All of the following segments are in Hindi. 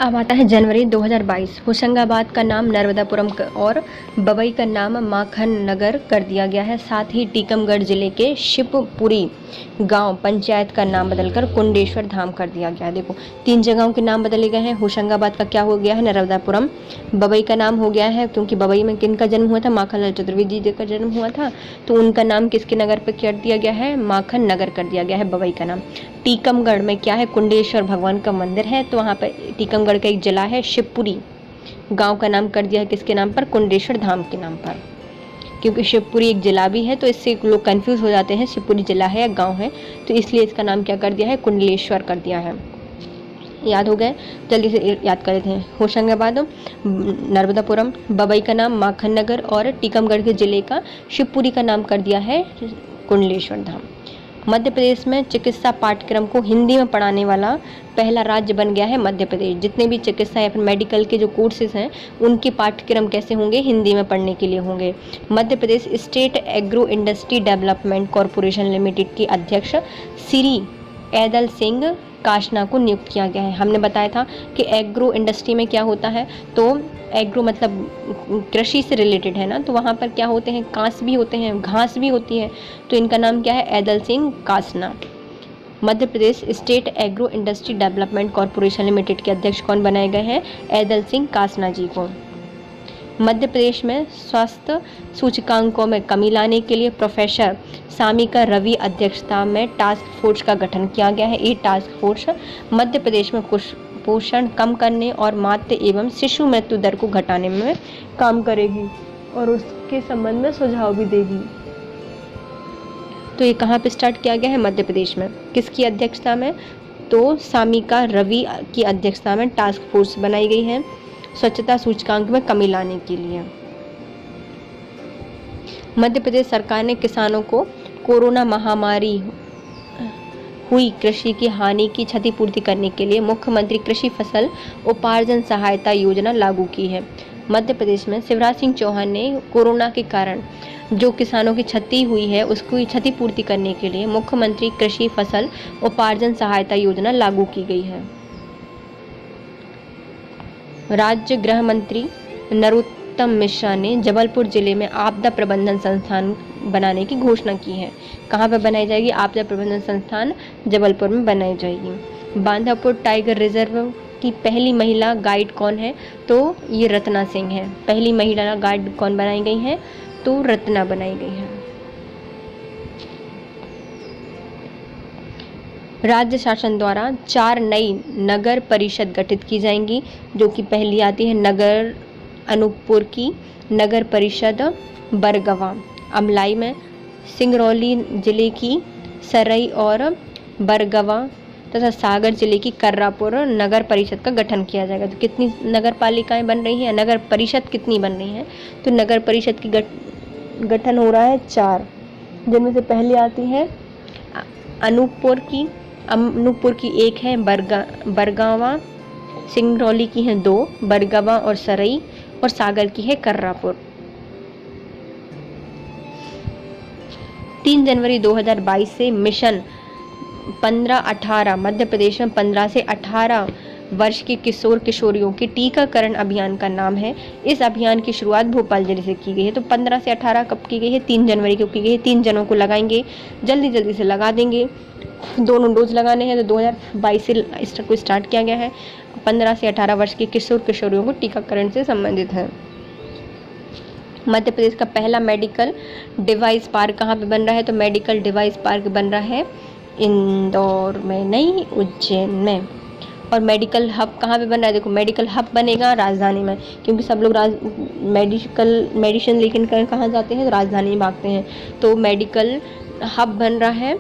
अब आता है जनवरी 2022। होशंगाबाद का नाम नर्मदापुरम और बबई का नाम माखन नगर कर दिया गया है। साथ ही टीकमगढ़ जिले के शिवपुरी गांव पंचायत का नाम बदलकर कुंडेश्वर धाम कर दिया गया है। देखो, 3 जगहों के नाम बदले गए हैं। होशंगाबाद का क्या हो गया है? नर्मदापुरम। बबई का नाम हो गया है क्योंकि बबई में किन का जन्म हुआ था? माखनलाल चतुर्वेदी जी का जन्म हुआ था, तो उनका नाम किसके नगर पर कर दिया गया है? माखन नगर कर दिया गया है बबई का नाम। टीकमगढ़ में क्या है? कुंडेश्वर भगवान का मंदिर है, तो वहाँ पर टीकमगढ़ का एक जिला है शिवपुरी, गांव का नाम कर दिया है किसके नाम पर? कुंडेश्वर धाम के नाम पर। क्योंकि शिवपुरी एक जिला भी है, तो इससे लोग कंफ्यूज हो जाते हैं शिवपुरी जिला है या गांव है, तो इसलिए इसका नाम क्या कर दिया है? कुंडलेश्वर कर दिया है। याद हो गए? जल्दी से याद कर लेते हैं। होशंगाबाद, नर्मदापुरम, बबई का नाम माखन नगर और टीकमगढ़ के जिले का शिवपुरी का नाम कर दिया है कुंडलेश्वर धाम। मध्य प्रदेश में चिकित्सा पाठ्यक्रम को हिंदी में पढ़ाने वाला पहला राज्य बन गया है मध्य प्रदेश। जितने भी चिकित्सा या फिर मेडिकल के जो कोर्सेज हैं उनके पाठ्यक्रम कैसे होंगे? हिंदी में पढ़ने के लिए होंगे। Madhya Pradesh state agro industry development corporation limited के अध्यक्ष श्री ऐदल सिंह काशना को नियुक्त किया गया है। हमने बताया था कि एग्रो इंडस्ट्री में क्या होता है, तो एग्रो मतलब कृषि से रिलेटेड है ना, तो वहाँ पर क्या होते हैं? कांस भी होते हैं, घास भी होती है, तो इनका नाम क्या है? Aidal Singh Kashana. Madhya Pradesh state agro industry development corporation limited के अध्यक्ष कौन बनाए गए हैं? ऐदल सिंह काशना जी को। मध्य प्रदेश में स्वास्थ्य सूचकांकों में कमी लाने के लिए प्रोफेसर सामिका रवि अध्यक्षता में टास्क फोर्स का गठन किया गया है। ये टास्क फोर्स मध्य प्रदेश में कुपोषण कम करने और मातृ एवं शिशु मृत्यु दर को घटाने में काम करेगी और उसके संबंध में सुझाव भी देगी। तो ये कहाँ पे स्टार्ट किया गया है? मध्य प्रदेश में। किसकी अध्यक्षता में? तो सामिका रवि की अध्यक्षता में टास्क फोर्स बनाई गई है स्वच्छता सूचकांक में कमी लाने के लिए। मध्य प्रदेश सरकार ने किसानों को कोरोना महामारी हुई कृषि की हानि की क्षतिपूर्ति करने के लिए मुख्यमंत्री कृषि फसल उपार्जन सहायता योजना लागू की है। मध्य प्रदेश में शिवराज सिंह चौहान ने कोरोना के कारण जो किसानों की क्षति हुई है उसको क्षतिपूर्ति करने के लिए मुख्यमंत्री कृषि फसल उपार्जन सहायता योजना लागू की गई है। राज्य गृह मंत्री नरोत्तम मिश्रा ने जबलपुर जिले में आपदा प्रबंधन संस्थान बनाने की घोषणा की है। कहाँ पर बनाई जाएगी? आपदा प्रबंधन संस्थान जबलपुर में बनाई जाएगी। बांधापुर टाइगर रिजर्व की पहली महिला गाइड कौन है? तो ये रत्ना सिंह है। पहली महिला गाइड कौन बनाई गई है? तो रत्ना बनाई गई है। राज्य शासन द्वारा 4 नई नगर परिषद गठित की जाएंगी, जो कि पहली आती है नगर अनूपपुर की नगर परिषद बरगवा, अमलाई में, सिंगरौली जिले की सरई और बरगवा तथा सागर जिले की कर्रापुर नगर परिषद का गठन किया जाएगा। तो कितनी नगर पालिकाएं बन रही हैं? नगर परिषद कितनी बन रही हैं? तो नगर परिषद की गठन हो रहा है 4, जिनमें से पहली आती है अनूपपुर की 1 है बरगावा, सिंगरौली की है 2, बरगवा और सरई, और सागर की है कर्रापुर। 3 जनवरी 2022 से मिशन 15-18 मध्य प्रदेश में 15 से 18 वर्ष के किशोर किशोरियों के टीकाकरण अभियान का नाम है। इस अभियान की शुरुआत भोपाल जिले से की गई है। तो 15 से 18 कब की गई है? 3 जनवरी को की गई है। 3 जनों को लगाएंगे, जल्दी से लगा देंगे। दोनों डोज लगाने हैं, तो 2022 से इसको स्टार्ट किया गया है। 15 से 18 वर्ष के किशोर किशोरियों को टीकाकरण से संबंधित है। मध्य प्रदेश का पहला मेडिकल डिवाइस पार्क कहाँ पे बन रहा है? तो मेडिकल डिवाइस पार्क बन रहा है इंदौर में नहीं, उज्जैन में। और मेडिकल हब कहाँ पे बन रहा है? देखो, मेडिकल हब बनेगा राजधानी में, क्योंकि सब लोग मेडिसिन लेकिन कहाँ जाते हैं? तो राजधानी में भागते हैं। तो मेडिकल हब बन रहा है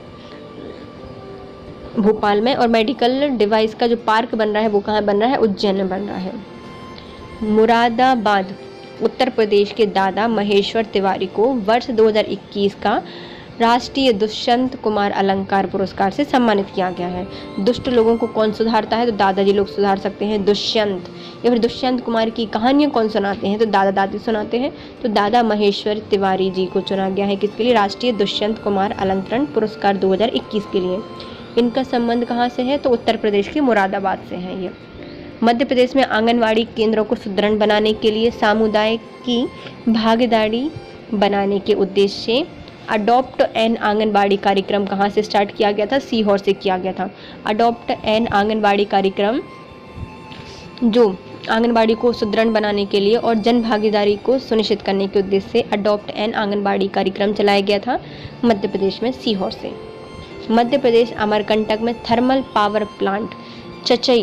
भोपाल में, और मेडिकल डिवाइस का जो पार्क बन रहा है वो कहाँ बन रहा है? उज्जैन में बन रहा है। मुरादाबाद उत्तर प्रदेश के दादा महेश्वर तिवारी को वर्ष 2021 का राष्ट्रीय दुष्यंत कुमार अलंकार पुरस्कार से सम्मानित किया गया है। दुष्ट लोगों को कौन सुधारता है? तो दादाजी लोग सुधार सकते हैं, दुष्यंत। या फिर दुष्यंत कुमार की कहानियाँ कौन सुनाते हैं? तो दादा दादी सुनाते हैं। तो दादा महेश्वर तिवारी जी को चुना गया है किसके लिए? राष्ट्रीय दुष्यंत कुमार अलंकरण पुरस्कार 2021 के लिए। इनका संबंध कहाँ से है? तो उत्तर प्रदेश के मुरादाबाद से है ये। मध्य प्रदेश में आंगनवाड़ी केंद्रों को सुदृढ़ बनाने के लिए सामुदायिक की भागीदारी बनाने के उद्देश्य से अडॉप्ट एन आंगनबाड़ी कार्यक्रम कहाँ से स्टार्ट किया गया था? सीहोर से किया गया था। अडॉप्ट एन आंगनबाड़ी कार्यक्रम जो आंगनबाड़ी को सुदृढ़ बनाने के लिए और जन भागीदारी को सुनिश्चित करने के उद्देश्य से अडॉप्ट एन आंगनबाड़ी कार्यक्रम चलाया गया था मध्य प्रदेश में सीहोर से। मध्य प्रदेश अमरकंटक में thermal power plant Chachai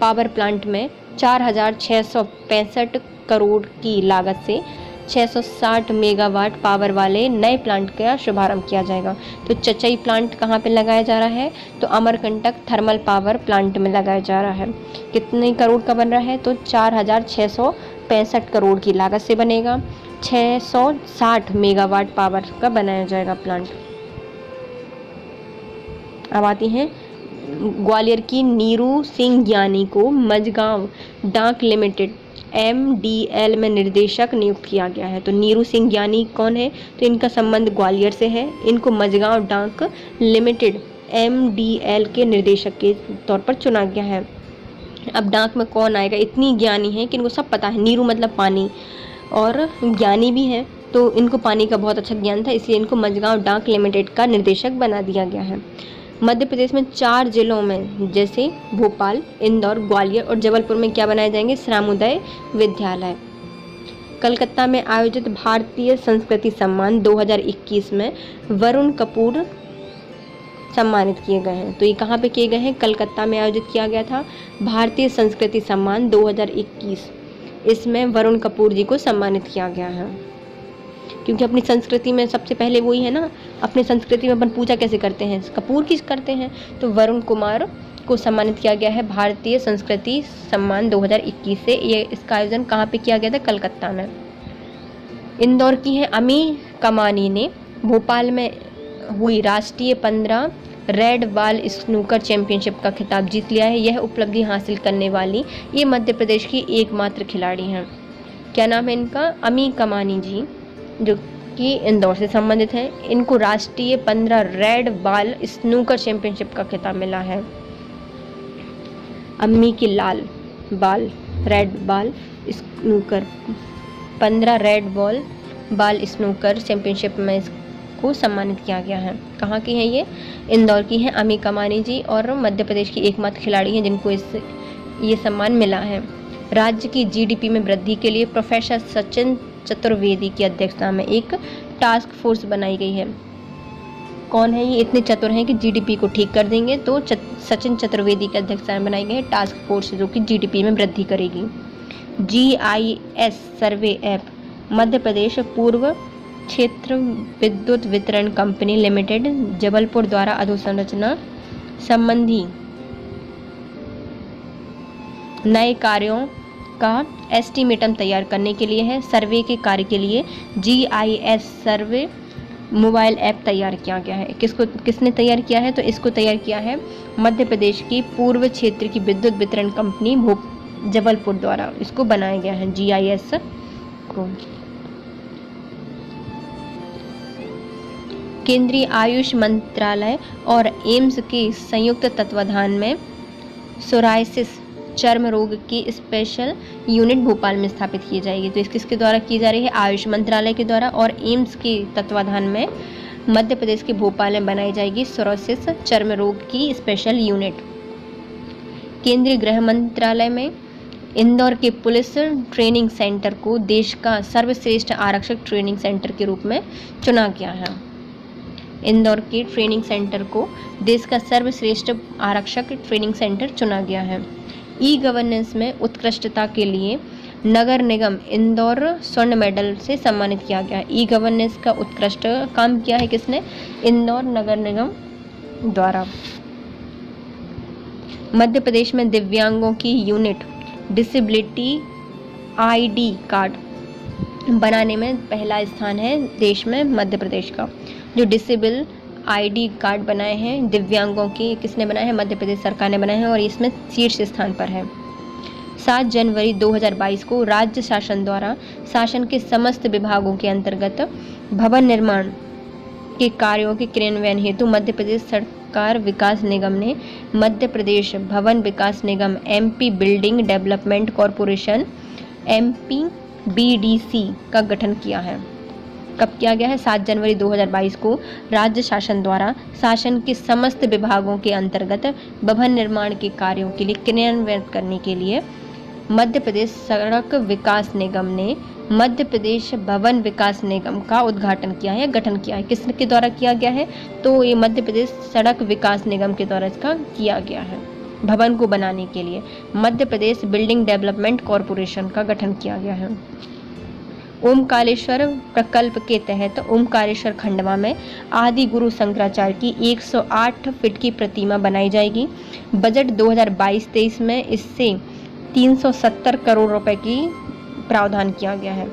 power plant में 4,665 करोड़ की लागत से 660 मेगावाट पावर वाले नए प्लांट का शुभारंभ किया जाएगा। तो चचई प्लांट कहाँ पे लगाया जा रहा है? तो अमरकंटक थर्मल पावर प्लांट में लगाया जा रहा है। कितने करोड़ का बन रहा है? तो 4,665 करोड़ की लागत से बनेगा। 660 मेगावाट पावर का बनाया जाएगा प्लांट। अब आती हैं ग्वालियर की नीरू सिंह ज्ञानी को मझगांव डाक लिमिटेड MDL में निर्देशक नियुक्त किया गया है। तो नीरू सिंह ज्ञानी कौन है? तो इनका संबंध ग्वालियर से है। इनको मझगांव डाक लिमिटेड MDL के निर्देशक के तौर पर चुना गया है। अब डाक में कौन आएगा? इतनी ज्ञानी है कि इनको सब पता है। नीरू मतलब पानी और ज्ञानी भी है, तो इनको पानी का बहुत अच्छा ज्ञान था, इसलिए इनको मझगांव डाक लिमिटेड का निर्देशक बना दिया गया है। मध्य प्रदेश में 4 जिलों में जैसे भोपाल, इंदौर, ग्वालियर और जबलपुर में क्या बनाए जाएंगे? श्रमोदय विद्यालय। कलकत्ता में आयोजित भारतीय संस्कृति सम्मान 2021 में वरुण कपूर सम्मानित किए गए हैं। तो ये कहाँ पे किए गए हैं? कलकत्ता में आयोजित किया गया था भारतीय संस्कृति सम्मान 2021। इसमें वरुण कपूर जी को सम्मानित किया गया है, क्योंकि अपनी संस्कृति में सबसे पहले वही है ना। अपनी संस्कृति में अपन पूजा कैसे करते हैं? कपूर की करते हैं। तो वरुण कुमार को सम्मानित किया गया है भारतीय संस्कृति सम्मान 2021 से। ये इसका आयोजन कहाँ पे किया गया था? कलकत्ता में। इंदौर की है अमी कमानी ने भोपाल में हुई राष्ट्रीय 15 रेड बॉल स्नूकर चैंपियनशिप का खिताब जीत लिया है। यह उपलब्धि हासिल करने वाली ये मध्य प्रदेश की एकमात्र खिलाड़ी हैं। क्या नाम है इनका? अमी कमानी जी, जो कि इंदौर से संबंधित हैं। इनको राष्ट्रीय 15 रेड बॉल स्नूकर चैंपियनशिप का खिताब मिला है। अम्मी की लाल बाल red ball snooker 15 red ball snooker championship में इसको सम्मानित किया गया है। कहाँ की हैं ये? इंदौर की हैं अमी कमानी जी, और मध्य प्रदेश की एकमात्र खिलाड़ी हैं जिनको ये सम्मान मिला है। राज्य की GDP में वृद्धि के लिए प्रोफेसर सचिन चतुर्वेदी की अध्यक्षता में एक टास्क फोर्स बनाई गई है। कौन है ये? इतने चतुर हैं कि GDP को ठीक कर देंगे। तो सचिन चतुर्वेदी की अध्यक्षता में बनाई गई है टास्क फोर्स जो कि GDP में वृद्धि करेगी। GIS सर्वे ऐप मध्य प्रदेश पूर्व क्षेत्र विद्युत वितरण कंपनी लिमिटेड जबलपुर द्वारा अधोसंरचना संबंधी नए कार्यों का एस्टीमेटम तैयार करने के लिए है। सर्वे के कार्य के लिए GIS सर्वे मोबाइल ऐप तैयार किया गया है। किसने तैयार किया है? तो इसको तैयार किया है मध्य प्रदेश की पूर्व क्षेत्र की विद्युत वितरण कंपनी जबलपुर द्वारा इसको बनाया गया है GIS को। केंद्रीय आयुष मंत्रालय और एम्स के संयुक्त तत्वाधान में सोरायसिस चर्म रोग की स्पेशल यूनिट भोपाल में स्थापित की जाएगी। तो किसके द्वारा की जा रही है? आयुष मंत्रालय के द्वारा, और एम्स के तत्वाधान में मध्य प्रदेश के भोपाल में बनाई जाएगी सोरायसिस चर्म रोग की स्पेशल यूनिट। केंद्रीय गृह मंत्रालय में इंदौर के पुलिस ट्रेनिंग सेंटर को देश का सर्वश्रेष्ठ आरक्षक ट्रेनिंग सेंटर के रूप में चुना गया है। इंदौर के ट्रेनिंग सेंटर को देश का सर्वश्रेष्ठ आरक्षक ट्रेनिंग सेंटर चुना गया है। ई गवर्नेंस में उत्कृष्टता के लिए नगर निगम इंदौर स्वर्ण मेडल से सम्मानित किया गया। ई गवर्नेंस का उत्कृष्ट काम किया है किसने? इंदौर नगर निगम द्वारा। मध्य प्रदेश में दिव्यांगों की यूनिट डिसेबिलिटी ID कार्ड बनाने में पहला स्थान है देश में मध्य प्रदेश का। जो डिसेबल ID कार्ड बनाए हैं दिव्यांगों की, किसने बनाए हैं? मध्य प्रदेश सरकार ने बनाए हैं, और इसमें शीर्ष स्थान पर है। 7 जनवरी 2022 को राज्य शासन द्वारा शासन के समस्त विभागों के अंतर्गत भवन निर्माण के कार्यों के क्रियान्वयन हेतु मध्य प्रदेश सड़कार विकास निगम ने Madhya Pradesh Bhavan Vikas Nigam MP building development corporation MPBDC का गठन किया है। कब किया गया है? 7 जनवरी 2022 को राज्य शासन द्वारा शासन के समस्त विभागों के अंतर्गत भवन निर्माण के कार्यों के लिए क्रियान्वित करने के लिए मध्य प्रदेश सड़क विकास निगम ने मध्य प्रदेश भवन विकास निगम का उद्घाटन किया है, गठन किया है। किसके द्वारा किया गया है? तो ये मध्य प्रदेश सड़क विकास निगम के द्वारा इसका किया गया है। भवन को बनाने के लिए Madhya Pradesh building development corporation का गठन किया गया है। ओमकारेश्वर प्रकल्प के तहत ओमकारेश्वर खंडवा में आदि गुरु शंकराचार्य की 108 फीट की प्रतिमा बनाई जाएगी। बजट 2022-23 में इससे 370 करोड़ रुपए की प्रावधान किया गया है।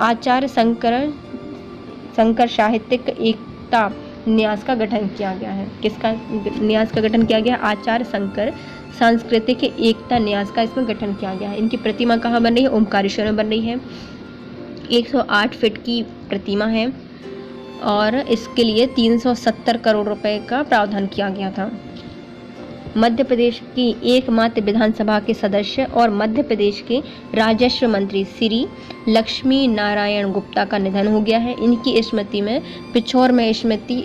आचार्य शंकर साहित्यिक एकता न्यास का गठन किया गया है। किसका न्यास का गठन किया गया? आचार्य शंकर सांस्कृतिक एकता न्यास का इसमें गठन किया गया है। इनकी प्रतिमा कहाँ बन रही है? ओमकारेश्वर में बन रही है। 108 फीट की प्रतिमा है और इसके लिए 370 करोड़ रुपए का प्रावधान किया गया था। मध्य प्रदेश की एकमात्र विधानसभा के सदस्य और मध्य प्रदेश के राजस्व मंत्री श्री लक्ष्मी नारायण गुप्ता का निधन हो गया है। इनकी स्मृति में पिछोर में स्मृति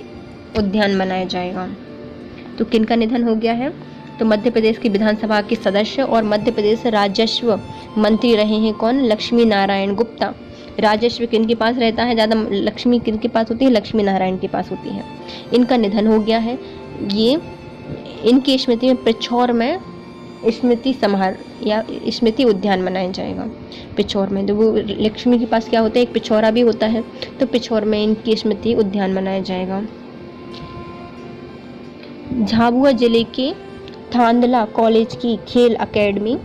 उद्यान बनाया जाएगा। तो किनका निधन हो गया है? तो मध्य प्रदेश की विधानसभा के सदस्य और मध्य प्रदेश राजस्व मंत्री रहे हैं कौन? लक्ष्मी नारायण गुप्ता। राजस्व किनके पास रहता है ज़्यादा? लक्ष्मी किनके पास होती है? लक्ष्मी नारायण के पास होती है। इनका निधन हो गया है। ये इनकी स्मृति में पिछोर में स्मृति समारोह या स्मृति उद्यान मनाया जाएगा। पिछोर में तो वो लक्ष्मी के पास क्या होता है? एक पिछोरा भी होता है, तो पिछोर में इनकी स्मृति उद्यान मनाया जाएगा। झाबुआ जिले के थांदला कॉलेज की खेल अकेडमी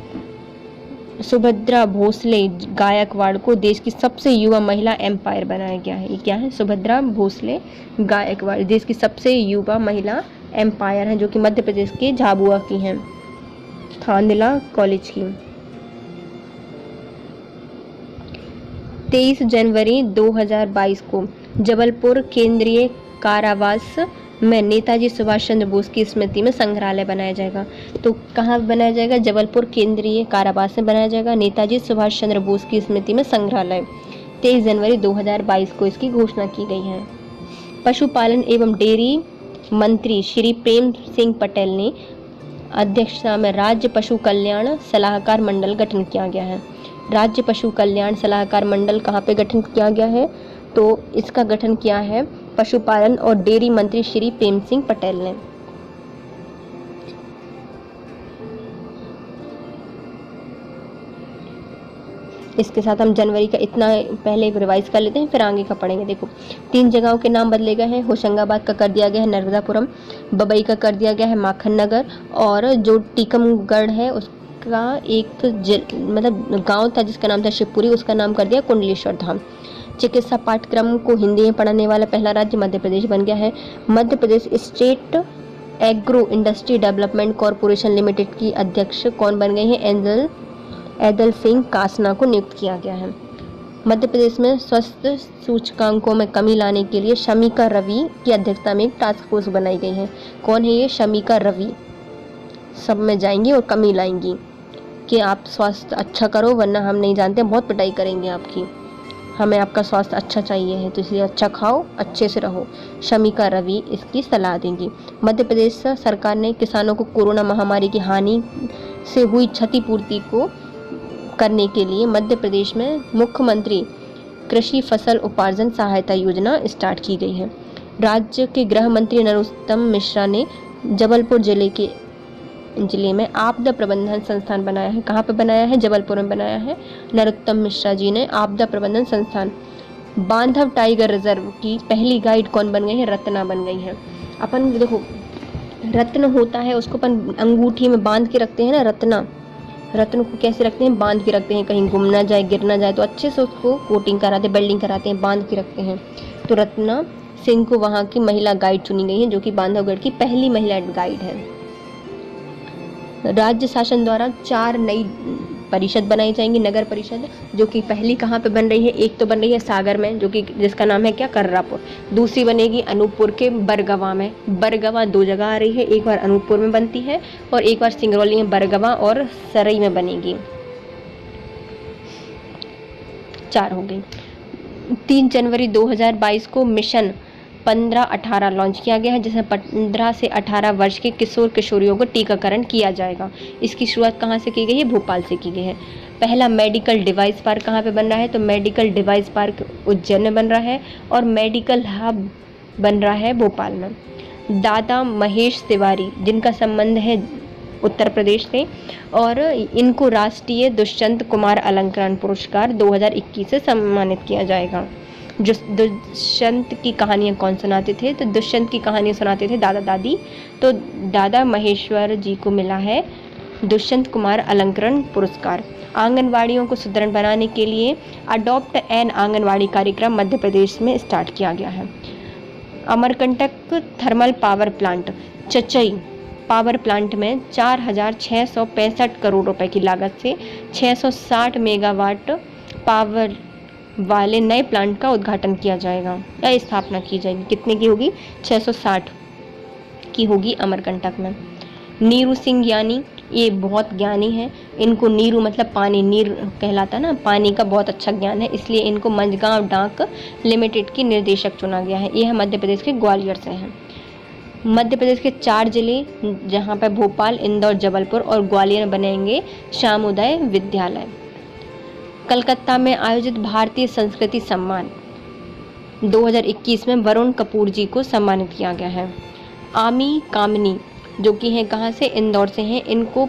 सुभद्रा भोसले गायकवाड़ को देश की सबसे युवा महिला एम्पायर बनाया गया है। ये क्या है? सुभद्रा भोसले गायकवाड़ देश की सबसे युवा महिला एम्पायर हैं, जो कि मध्य प्रदेश के झाबुआ की हैं, थांदला कॉलेज की। 23 जनवरी 2022 को जबलपुर केंद्रीय कारावास में नेताजी सुभाष चंद्र बोस की स्मृति में संग्रहालय बनाया जाएगा। तो कहाँ बनाया जाएगा? जबलपुर केंद्रीय कारावास में बनाया जाएगा नेताजी सुभाष चंद्र बोस की स्मृति में संग्रहालय। 23 जनवरी 2022 को इसकी घोषणा की गई है। पशुपालन एवं डेयरी मंत्री श्री प्रेम सिंह पटेल ने अध्यक्षता में राज्य पशु कल्याण सलाहकार मंडल गठन किया गया है। राज्य पशु कल्याण सलाहकार मंडल कहाँ पे गठन किया गया है? तो इसका गठन किया है पशुपालन और डेयरी मंत्री श्री प्रेम सिंह पटेल ने। इसके साथ हम जनवरी का इतना पहले रिवाइज कर लेते हैं, फिर आगे का पढ़ेंगे। देखो 3 जगहों के नाम बदले गए हैं। होशंगाबाद का कर दिया गया है नर्मदापुरम, बबई का कर दिया गया है माखन नगर, और जो टीकमगढ़ है उसका एक मतलब गांव था जिसका नाम था शिवपुरी, उसका नाम कर दिया कुंडलेश्वर धाम। चिकित्सा पाठ्यक्रम को हिंदी में पढ़ाने वाला पहला राज्य मध्य प्रदेश बन गया है। Madhya Pradesh state agro industry development corporation limited की अध्यक्ष कौन बन गए हैं? ऐदल सिंह कासना को नियुक्त किया गया है। मध्य प्रदेश में स्वास्थ्य सूचकांकों में कमी लाने के लिए शमिका रवि की अध्यक्षता में एक टास्क फोर्स बनाई गई है। कौन है ये? शमिका रवि सब में जाएंगी और कमी लाएंगी कि आप स्वास्थ्य अच्छा करो, वरना हम नहीं जानते, बहुत पिटाई करेंगे आपकी। हमें आपका स्वास्थ्य अच्छा चाहिए है, तो इसलिए अच्छा खाओ, अच्छे से रहो। शमिका रवि इसकी सलाह देंगी। मध्य प्रदेश सरकार ने किसानों को कोरोना महामारी की हानि से हुई क्षतिपूर्ति को करने के लिए मध्य प्रदेश में मुख्यमंत्री कृषि फसल उपार्जन सहायता योजना स्टार्ट की गई है। राज्य के गृह मंत्री नरोत्तम मिश्रा ने जबलपुर जिले में आपदा प्रबंधन संस्थान बनाया है। कहाँ पे बनाया है? जबलपुर में बनाया है। नरोत्तम मिश्रा जी ने आपदा प्रबंधन संस्थान। बांधव टाइगर रिजर्व की पहली गाइड कौन बन गई है? रत्ना बन गई है। अपन देखो रत्न होता है, उसको अपन अंगूठी में बांध के रखते हैं ना। रत्न को कैसे रखते हैं? बांध के रखते हैं, कहीं गुम ना जाए, गिर ना जाए, तो अच्छे से उसको कोटिंग कराते, वेल्डिंग कराते हैं, बांध के रखते हैं। तो रत्ना सिंह को वहाँ की महिला गाइड चुनी गई है, जो कि बांधवगढ़ की पहली महिला गाइड है। राज्य शासन द्वारा 4 नई परिषद बनाई जाएंगी, नगर परिषद, जो कि पहली कहाँ पे बन रही है, एक तो बन रही है सागर में, जो कि जिसका नाम है क्या, कर्रापुर। दूसरी बनेगी अनूपपुर के बरगवा में। बरगवा 2 जगह आ रही है, एक बार अनूपपुर में बनती है और एक बार सिंगरौली में बरगवा और सरई में बनेगी। 4 हो गई। 3 जनवरी 2022 को मिशन 15-18 लॉन्च किया गया है, जिसमें 15 से 18 वर्ष के किशोर किशोरियों को टीकाकरण किया जाएगा। इसकी शुरुआत कहाँ से की गई है, भोपाल से की गई है। पहला मेडिकल डिवाइस पार्क कहाँ पे बन रहा है, तो मेडिकल डिवाइस पार्क उज्जैन में बन रहा है और मेडिकल हब बन रहा है भोपाल में। दादा महेश तिवारी, जिनका संबंध है उत्तर प्रदेश से, और इनको राष्ट्रीय दुष्यंत कुमार अलंकरण पुरस्कार 2021 से सम्मानित किया जाएगा। जो दुष्यंत की कहानियाँ कौन सुनाते थे, तो दुष्यंत की कहानियाँ सुनाते थे दादा दादी, तो दादा महेश्वर जी को मिला है दुष्यंत कुमार अलंकरण पुरस्कार। आंगनवाड़ियों को सुदृढ़ बनाने के लिए अडॉप्ट एन आंगनवाड़ी कार्यक्रम मध्य प्रदेश में स्टार्ट किया गया है। Amarkantak thermal power plant Chachai power plant में 4,665 करोड़ रुपए की लागत से 660 मेगावाट पावर वाले नए प्लांट का उद्घाटन किया जाएगा या स्थापना की जाएगी। कितने की होगी, 660 की होगी अमरकंटक में। नीरू सिंह ज्ञानी, ये बहुत ज्ञानी है, इनको नीरू मतलब पानी, नीर कहलाता है ना, पानी का बहुत अच्छा ज्ञान है, इसलिए इनको मंझगांव डाक लिमिटेड की निर्देशक चुना गया है। ये है मध्य प्रदेश के ग्वालियर से हैं। मध्य प्रदेश के 4 जिले, जहाँ पर भोपाल, इंदौर, जबलपुर और ग्वालियर में बनेंगे श्यामोदय विद्यालय। कलकत्ता में आयोजित भारतीय संस्कृति सम्मान 2021 में वरुण कपूर जी को सम्मानित किया गया है। आमी कामनी, जो कि हैं कहाँ से, इंदौर से हैं, इनको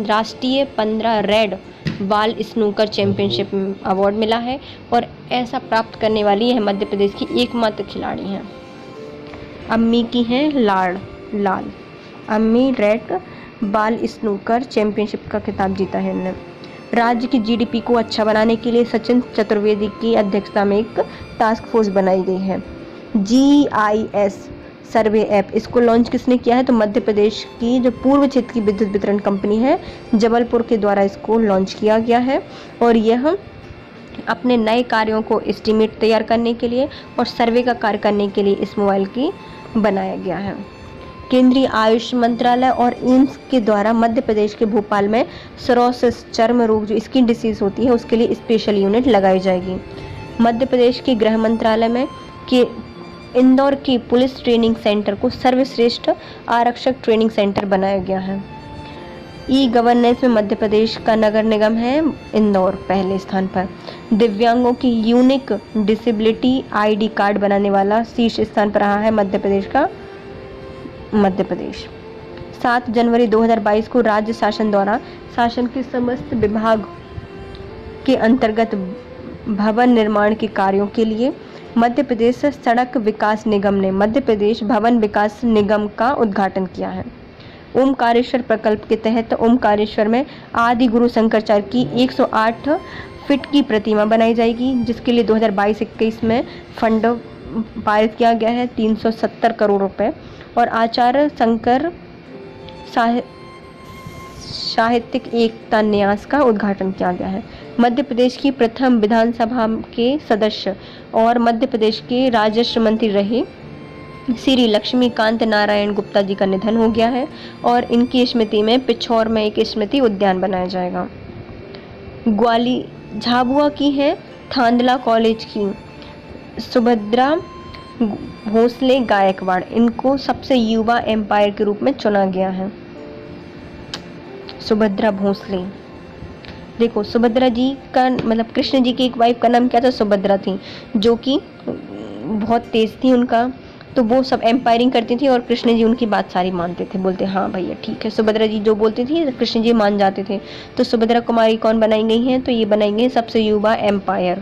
राष्ट्रीय 15 रेड बाल स्नूकर चैंपियनशिप अवार्ड मिला है और ऐसा प्राप्त करने वाली यह मध्य प्रदेश की एकमात्र खिलाड़ी हैं। अम्मी की हैं लाल, अम्मी रेड बाल स्नूकर चैंपियनशिप का खिताब जीता है इन्होंने। राज्य की जीडीपी को अच्छा बनाने के लिए सचिन चतुर्वेदी की अध्यक्षता में एक टास्क फोर्स बनाई गई है। GIS सर्वे ऐप, इसको लॉन्च किसने किया है, तो मध्य प्रदेश की जो पूर्व क्षेत्र की विद्युत वितरण कंपनी है जबलपुर के द्वारा इसको लॉन्च किया गया है और यह अपने नए कार्यों को एस्टीमेट तैयार करने के लिए और सर्वे का कार्य करने के लिए इस मोबाइल की बनाया गया है। केंद्रीय आयुष मंत्रालय और एम्स के द्वारा मध्य प्रदेश के भोपाल में सोरोसिस चर्म रोग, जो स्किन डिसीज होती है, उसके लिए स्पेशल यूनिट लगाई जाएगी। मध्य प्रदेश के गृह मंत्रालय में के इंदौर के पुलिस ट्रेनिंग सेंटर को सर्वश्रेष्ठ आरक्षक ट्रेनिंग सेंटर बनाया गया है। ई गवर्नेंस में मध्य प्रदेश का नगर निगम है इंदौर पहले स्थान पर। दिव्यांगों की यूनिक डिसेबिलिटी ID कार्ड बनाने वाला शीर्ष स्थान पर रहा है मध्य प्रदेश का मध्य प्रदेश। 7 जनवरी 2022 को राज्य शासन द्वारा शासन के समस्त विभाग के अंतर्गत भवन निर्माण के कार्यों के लिए मध्य प्रदेश सड़क विकास निगम ने मध्य प्रदेश भवन विकास निगम का उद्घाटन किया है। ओमकारेश्वर प्रकल्प के तहत ओमकारेश्वर में आदि गुरु शंकराचार्य की 108 फीट की प्रतिमा बनाई जाएगी, जिसके लिए 2022-21 में फंड पारित किया गया है 370 करोड़ रुपए और आचार्य शंकर साहित्यिक एकता न्यास का उद्घाटन किया गया है। मध्य प्रदेश की प्रथम विधानसभा के सदस्य और मध्य प्रदेश के राजस्व मंत्री रहे श्री लक्ष्मीकांत नारायण गुप्ता जी का निधन हो गया है और इनकी स्मृति में पिछौर में एक स्मृति उद्यान बनाया जाएगा। झाबुआ की है थांदला कॉलेज की सुभद्रा भोसले गायकवाड़, इनको सबसे युवा एम्पायर के रूप में चुना गया है। सुभद्रा भोसले, देखो सुभद्रा जी का मतलब कृष्ण जी की एक वाइफ का नाम क्या था, सुभद्रा थी, जो कि बहुत तेज थी उनका, तो वो सब एम्पायरिंग करती थी और कृष्ण जी उनकी बात सारी मानते थे, बोलते हाँ भैया ठीक है। सुभद्रा जी जो बोलती थी कृष्ण जी मान जाते थे। तो सुभद्रा कुमारी कौन बनाई गई हैं, तो ये बनाई गई सबसे युवा एम्पायर।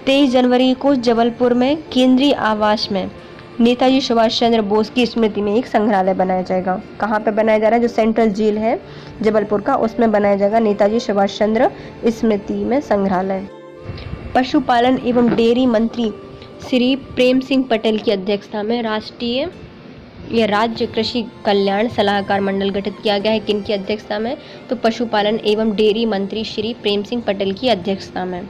23 जनवरी को जबलपुर में केंद्रीय आवास में नेताजी सुभाष चंद्र बोस की स्मृति में एक संग्रहालय बनाया जाएगा। कहाँ पे बनाया जा रहा है, जो सेंट्रल जेल है जबलपुर का, उसमें बनाया जाएगा नेताजी सुभाष चंद्र स्मृति में संग्रहालय। पशुपालन एवं डेयरी मंत्री श्री प्रेम सिंह पटेल की अध्यक्षता में राष्ट्रीय यह राज्य कृषि कल्याण सलाहकार मंडल गठित किया गया है किनकी अध्यक्षता में, तो पशुपालन एवं डेयरी मंत्री श्री प्रेम सिंह पटेल की अध्यक्षता में।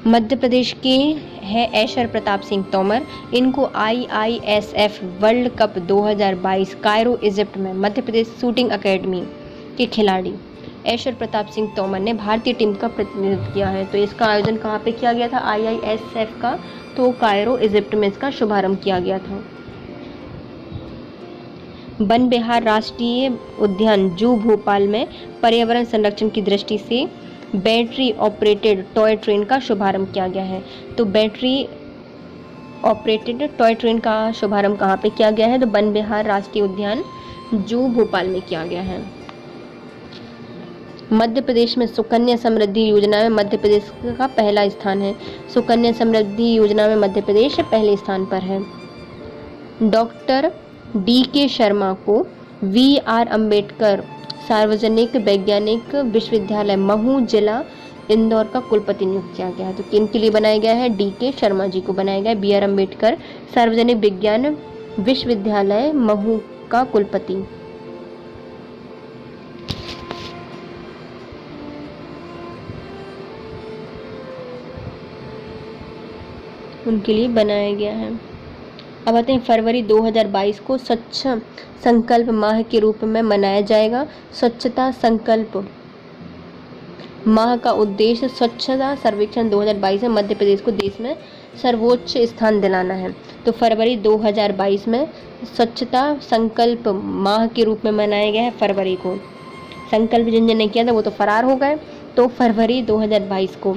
मध्य प्रदेश के हैं ऐशर प्रताप सिंह तोमर, इनको IISF world cup 2022 Cairo Egypt में मध्य प्रदेश शूटिंग अकेडमी के खिलाड़ी ऐशर प्रताप सिंह तोमर ने भारतीय टीम का प्रतिनिधित्व किया है। तो इसका आयोजन कहाँ पे किया गया था, IISF का, तो कायरो इजिप्ट में इसका शुभारंभ किया गया था। वन विहार राष्ट्रीय उद्यान जू भोपाल में पर्यावरण संरक्षण की दृष्टि से बैटरी ऑपरेटेड टॉय ट्रेन का शुभारंभ किया गया है। तो बैटरी ऑपरेटेड टॉय ट्रेन का शुभारंभ कहाँ पे किया गया है, तो वन विहार राष्ट्रीय उद्यान जू भोपाल में किया गया है। मध्य प्रदेश में सुकन्या समृद्धि योजना में मध्य प्रदेश का पहला स्थान है। सुकन्या समृद्धि योजना में मध्य प्रदेश पहले स्थान पर है। डॉक्टर DK शर्मा को VR अम्बेडकर सार्वजनिक वैज्ञानिक विश्वविद्यालय महू जिला इंदौर का कुलपति नियुक्त किया गया है। तो किनके लिए बनाया गया है, DK शर्मा जी को बनाया गया है BR अम्बेडकर सार्वजनिक विज्ञान विश्वविद्यालय महू का कुलपति। उनके लिए बनाया गया है। अब आते हैं फरवरी 2022 को स्वच्छ संकल्प माह के रूप में मनाया जाएगा। स्वच्छता संकल्प माह का उद्देश्य स्वच्छता सर्वेक्षण 2022 में मध्य प्रदेश को देश में सर्वोच्च स्थान दिलाना है। तो फरवरी 2022 में स्वच्छता संकल्प माह के रूप में मनाया गया है। फरवरी को संकल्प जिन जिन ने किया था वो तो फरार हो गए, तो फरवरी 2022 को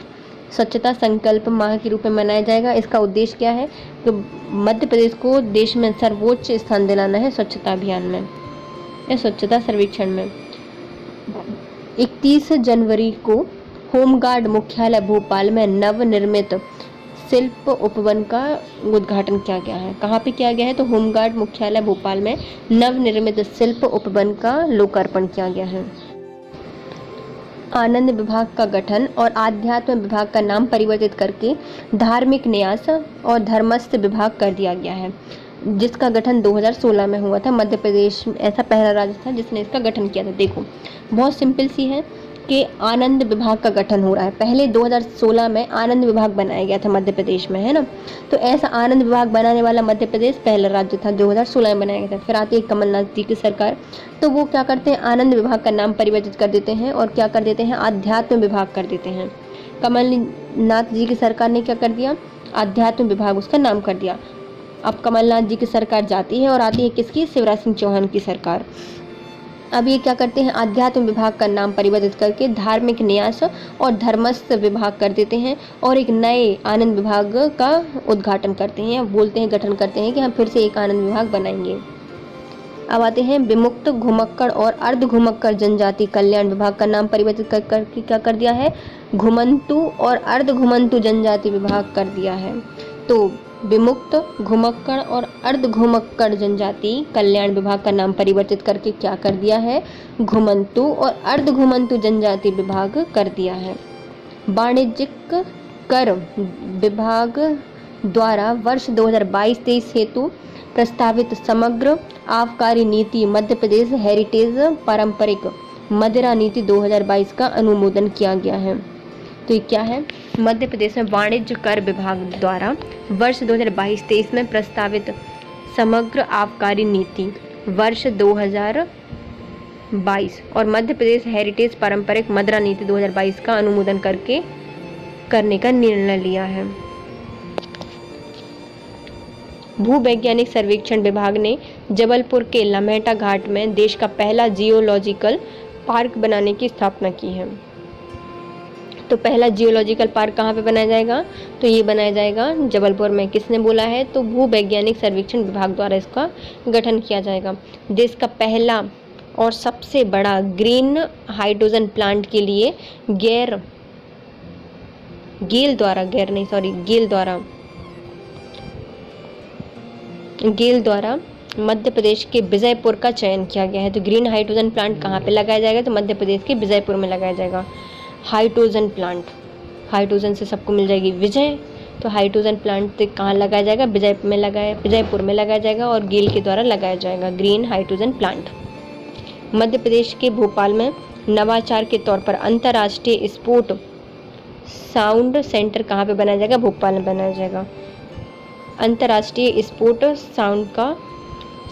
स्वच्छता संकल्प माह के रूप में मनाया जाएगा। इसका उद्देश्य क्या है, तो मध्य प्रदेश को देश में सर्वोच्च स्थान दिलाना है स्वच्छता अभियान में या स्वच्छता सर्वेक्षण में। 31 जनवरी को होमगार्ड मुख्यालय भोपाल में नवनिर्मित शिल्प उपवन का उद्घाटन किया गया है। कहाँ पे किया गया है, तो होमगार्ड मुख्यालय भोपाल में नवनिर्मित शिल्प उपवन का लोकार्पण किया गया है। आनंद विभाग का गठन और आध्यात्म विभाग का नाम परिवर्तित करके धार्मिक न्यास और धर्मस्थ विभाग कर दिया गया है, जिसका गठन 2016 में हुआ था। मध्य प्रदेश ऐसा पहला राज्य था जिसने इसका गठन किया था। देखो बहुत सिंपल सी है कि आनंद विभाग का गठन हो रहा है। पहले 2016 में आनंद विभाग बनाया गया था मध्य प्रदेश में, है ना। तो ऐसा आनंद विभाग बनाने वाला मध्य प्रदेश पहला राज्य था, 2016 में बनाया गया था। फिर आती है कमलनाथ जी की सरकार, तो वो क्या करते हैं, आनंद विभाग का नाम परिवर्तित कर देते हैं और क्या कर देते हैं, आध्यात्म विभाग कर देते हैं। कमलनाथ जी की सरकार ने क्या कर दिया, आध्यात्म विभाग उसका नाम कर दिया। अब कमलनाथ जी की सरकार जाती है और आती है किसकी, शिवराज सिंह चौहान की सरकार। अब ये क्या करते हैं, आध्यात्म विभाग का नाम परिवर्तित करके धार्मिक न्यास और धर्मस्थ विभाग कर देते हैं और एक नए आनंद विभाग का उद्घाटन करते हैं, बोलते हैं, गठन करते हैं कि हम फिर से एक आनंद विभाग बनाएंगे। अब आते हैं विमुक्त घुमक्कड़ और अर्ध घुमक्कड़ जनजाति कल्याण विभाग का नाम परिवर्तित करके क्या कर दिया है, घुमंतु और अर्ध घुमंतु जनजाति विभाग कर दिया है। तो विमुक्त घुमक्कड़ और अर्ध घुमक्कड़ जनजाति कल्याण विभाग का नाम परिवर्तित करके क्या कर दिया है, घुमंतु और अर्ध घुमंतु जनजाति विभाग कर दिया है। वाणिज्यिक कर विभाग द्वारा वर्ष 2022-23 हेतु प्रस्तावित समग्र आबकारी नीति मध्य प्रदेश हेरिटेज पारंपरिक मदिरा नीति 2022 का अनुमोदन किया गया है। तो ये क्या है, मध्य प्रदेश में वाणिज्य कर विभाग द्वारा वर्ष 2022-23 में प्रस्तावित समग्र आबकारी नीति वर्ष 2022 और मध्य प्रदेश हेरिटेज पारंपरिक मदिरा नीति 2022 का अनुमोदन करने का निर्णय लिया है। भूवैज्ञानिक सर्वेक्षण विभाग ने जबलपुर के लम्हेटा घाट में देश का पहला जियोलॉजिकल पार्क बनाने की स्थापना की है। तो पहला जियोलॉजिकल पार्क कहाँ पे बनाया जाएगा, तो ये बनाया जाएगा जबलपुर में। किसने बोला है, तो भूवैज्ञानिक सर्वेक्षण विभाग द्वारा इसका गठन किया जाएगा। देश का पहला और सबसे बड़ा ग्रीन हाइड्रोजन प्लांट के लिए गेल द्वारा मध्य प्रदेश के विजयपुर का चयन किया गया है। तो ग्रीन हाइड्रोजन प्लांट कहाँ पे लगाया जाएगा, तो मध्य प्रदेश के विजयपुर में लगाया जाएगा। हाइड्रोजन प्लांट, हाइड्रोजन से सबको मिल जाएगी विजय, तो हाइड्रोजन प्लांट कहाँ लगाया जाएगा? विजयपुर में लगाया जाएगा और गेल के द्वारा लगाया जाएगा ग्रीन हाइड्रोजन प्लांट। मध्य प्रदेश के भोपाल में नवाचार के तौर पर अंतर्राष्ट्रीय स्पोर्ट साउंड सेंटर कहाँ पे बनाया जाएगा? भोपाल में बनाया जाएगा। अंतर्राष्ट्रीय स्पोर्ट साउंड का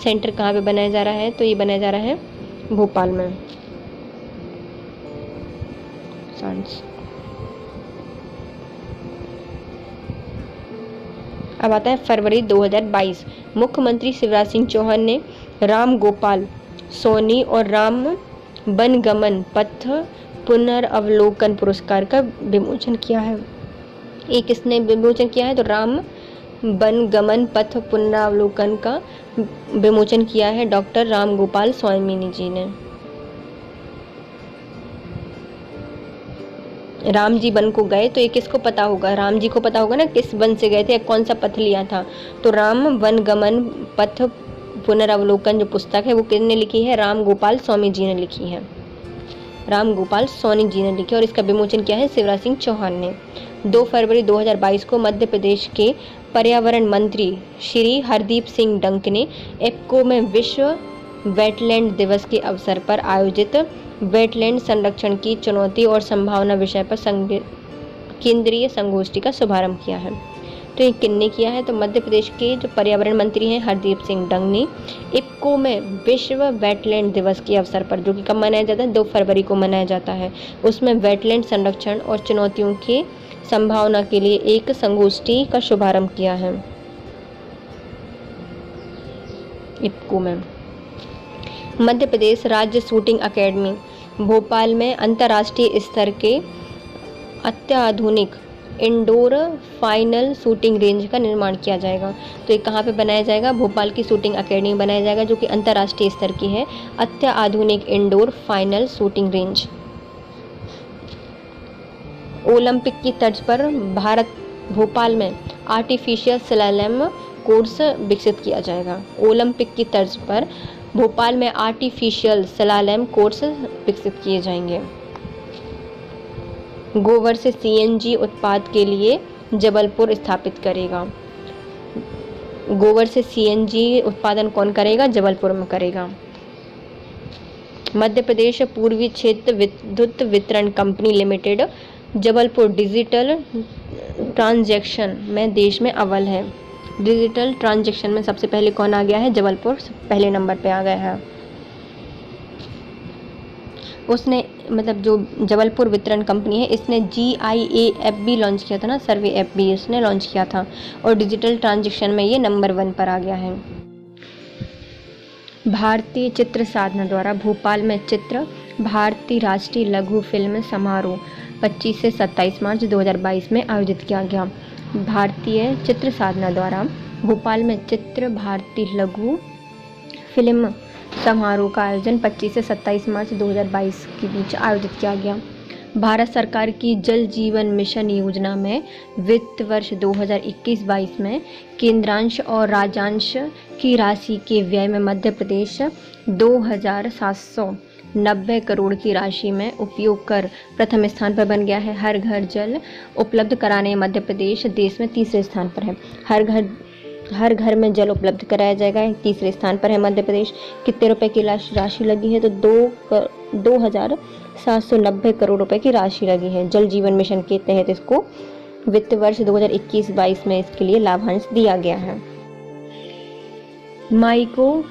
सेंटर कहाँ पे बनाया जा रहा है? तो ये बनाया जा रहा है भोपाल में। अब आता है फरवरी 2022। मुख्यमंत्री शिवराज सिंह चौहान ने राम गोपाल सोनी और राम वनगमन पथ पुनर्वलोकन पुरस्कार का विमोचन किया है। एक किसने विमोचन किया है? तो राम वनगमन पथ पुनरावलोकन का विमोचन किया है डॉक्टर राम गोपाल स्वामी जी ने। राम जी वन को गए, तो ये किसको पता होगा? राम जी को पता होगा ना किस वन से गए थे, कौन सा पथ लिया था। तो राम वनगमन पथ पुनरावलोकन जो पुस्तक है वो किसने लिखी है? राम गोपाल स्वामी जी ने लिखी है। राम गोपाल सोनी जी ने लिखी और इसका विमोचन किया है शिवराज सिंह चौहान ने। 2 फरवरी 2022 को मध्य प्रदेश के पर्यावरण मंत्री श्री हरदीप सिंह डंक ने इफ्को में विश्व वेटलैंड दिवस के अवसर पर आयोजित वेटलैंड संरक्षण की चुनौती और संभावना विषय पर केंद्रीय संगोष्ठी का शुभारंभ किया है। तो ये किसने किया है? तो मध्य प्रदेश के जो पर्यावरण मंत्री हैं हरदीप सिंह डंक ने इफ्को में विश्व वेटलैंड दिवस के अवसर पर, जो कि कब मनाया जाता है? 2 फरवरी को मनाया जाता है, उसमें वेटलैंड संरक्षण और चुनौतियों की संभावना के लिए एक संगोष्ठी का शुभारंभ किया है इफ्को में। मध्य प्रदेश राज्य शूटिंग अकेडमी भोपाल में अंतर्राष्ट्रीय स्तर के अत्याधुनिक इंडोर फाइनल शूटिंग रेंज का निर्माण किया जाएगा। तो ये कहाँ पे बनाया जाएगा? भोपाल की शूटिंग अकेडमी बनाया जाएगा, जो कि अंतर्राष्ट्रीय स्तर की है। अत्याधुनिक indoor final shooting range. Olympic की तर्ज पर भोपाल में आर्टिफिशियल स्लैलम कोर्स विकसित किया जाएगा। ओलंपिक की तर्ज पर भोपाल में आर्टिफिशियल स्लैलम कोर्स विकसित किए जाएंगे। गोबर से सीएनजी उत्पाद के लिए जबलपुर स्थापित करेगा। गोबर से सीएनजी उत्पादन कौन करेगा? जबलपुर में करेगा। मध्य प्रदेश पूर्वी क्षेत्र विद्युत वितरण company limited Jabalpur digital transaction में देश में अव्वल है। डिजिटल ट्रांजैक्शन में सबसे पहले कौन आ गया है? जबलपुर पहले नंबर पे आ गया है। उसने मतलब जो जबलपुर वितरण कंपनी है, इसने GIA ऐप भी लॉन्च किया था ना, सर्वे ऐप भी इसने लॉन्च किया था और डिजिटल ट्रांजैक्शन में ये नंबर 1 पर आ गया है। भारतीय चित्र साधना द्वारा भोपाल में चित्र भारती राष्ट्रीय लघु फिल्म समारोह 25 से 27 मार्च 2022 में आयोजित किया गया। भारतीय चित्र साधना द्वारा भोपाल में चित्र भारती लघु फिल्म समारोह का आयोजन 25 से 27 मार्च 2022 के बीच आयोजित किया गया। भारत सरकार की जल जीवन मिशन योजना में वित्त वर्ष 2021-22 में केंद्रांश और राज्यांश की राशि के व्यय में मध्य प्रदेश 2,790 करोड़ की राशि में उपयोग कर प्रथम स्थान पर बन गया है। हर घर जल उपलब्ध कराने मध्य प्रदेश देश में तीसरे स्थान पर है। हर घर में जल उपलब्ध कराया जाएगा, तीसरे स्थान पर है मध्य प्रदेश। कितने रुपए की राशि लगी है? तो 2,790 करोड़ रुपए की राशि लगी है। जल जीवन मिशन के तहत इसको वित्त वर्ष 2021-22 में इसके लिए लाभांश दिया गया है। माइक्रो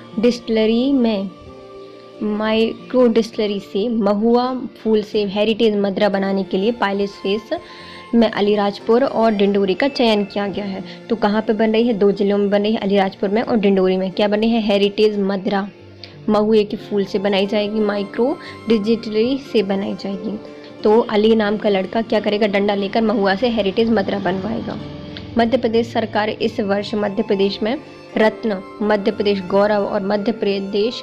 डिस्टिलरी से महुआ फूल से हेरिटेज मदिरा बनाने के लिए पायलट फेज में अलीराजपुर और डिंडोरी का चयन किया गया है। तो कहाँ पे बन रही है? 2 जिलों में बन रही है, अलीराजपुर में और डिंडोरी में। क्या बन रही है? हेरिटेज मदिरा महुए के फूल से बनाई जाएगी, माइक्रो डिस्टिलरी से बनाई जाएगी। तो अली नाम का लड़का क्या करेगा? डंडा लेकर महुआ से हेरिटेज मदिरा बनवाएगा। मध्य प्रदेश सरकार इस वर्ष मध्य प्रदेश में रत्न, मध्य प्रदेश गौरव और मध्य प्रदेश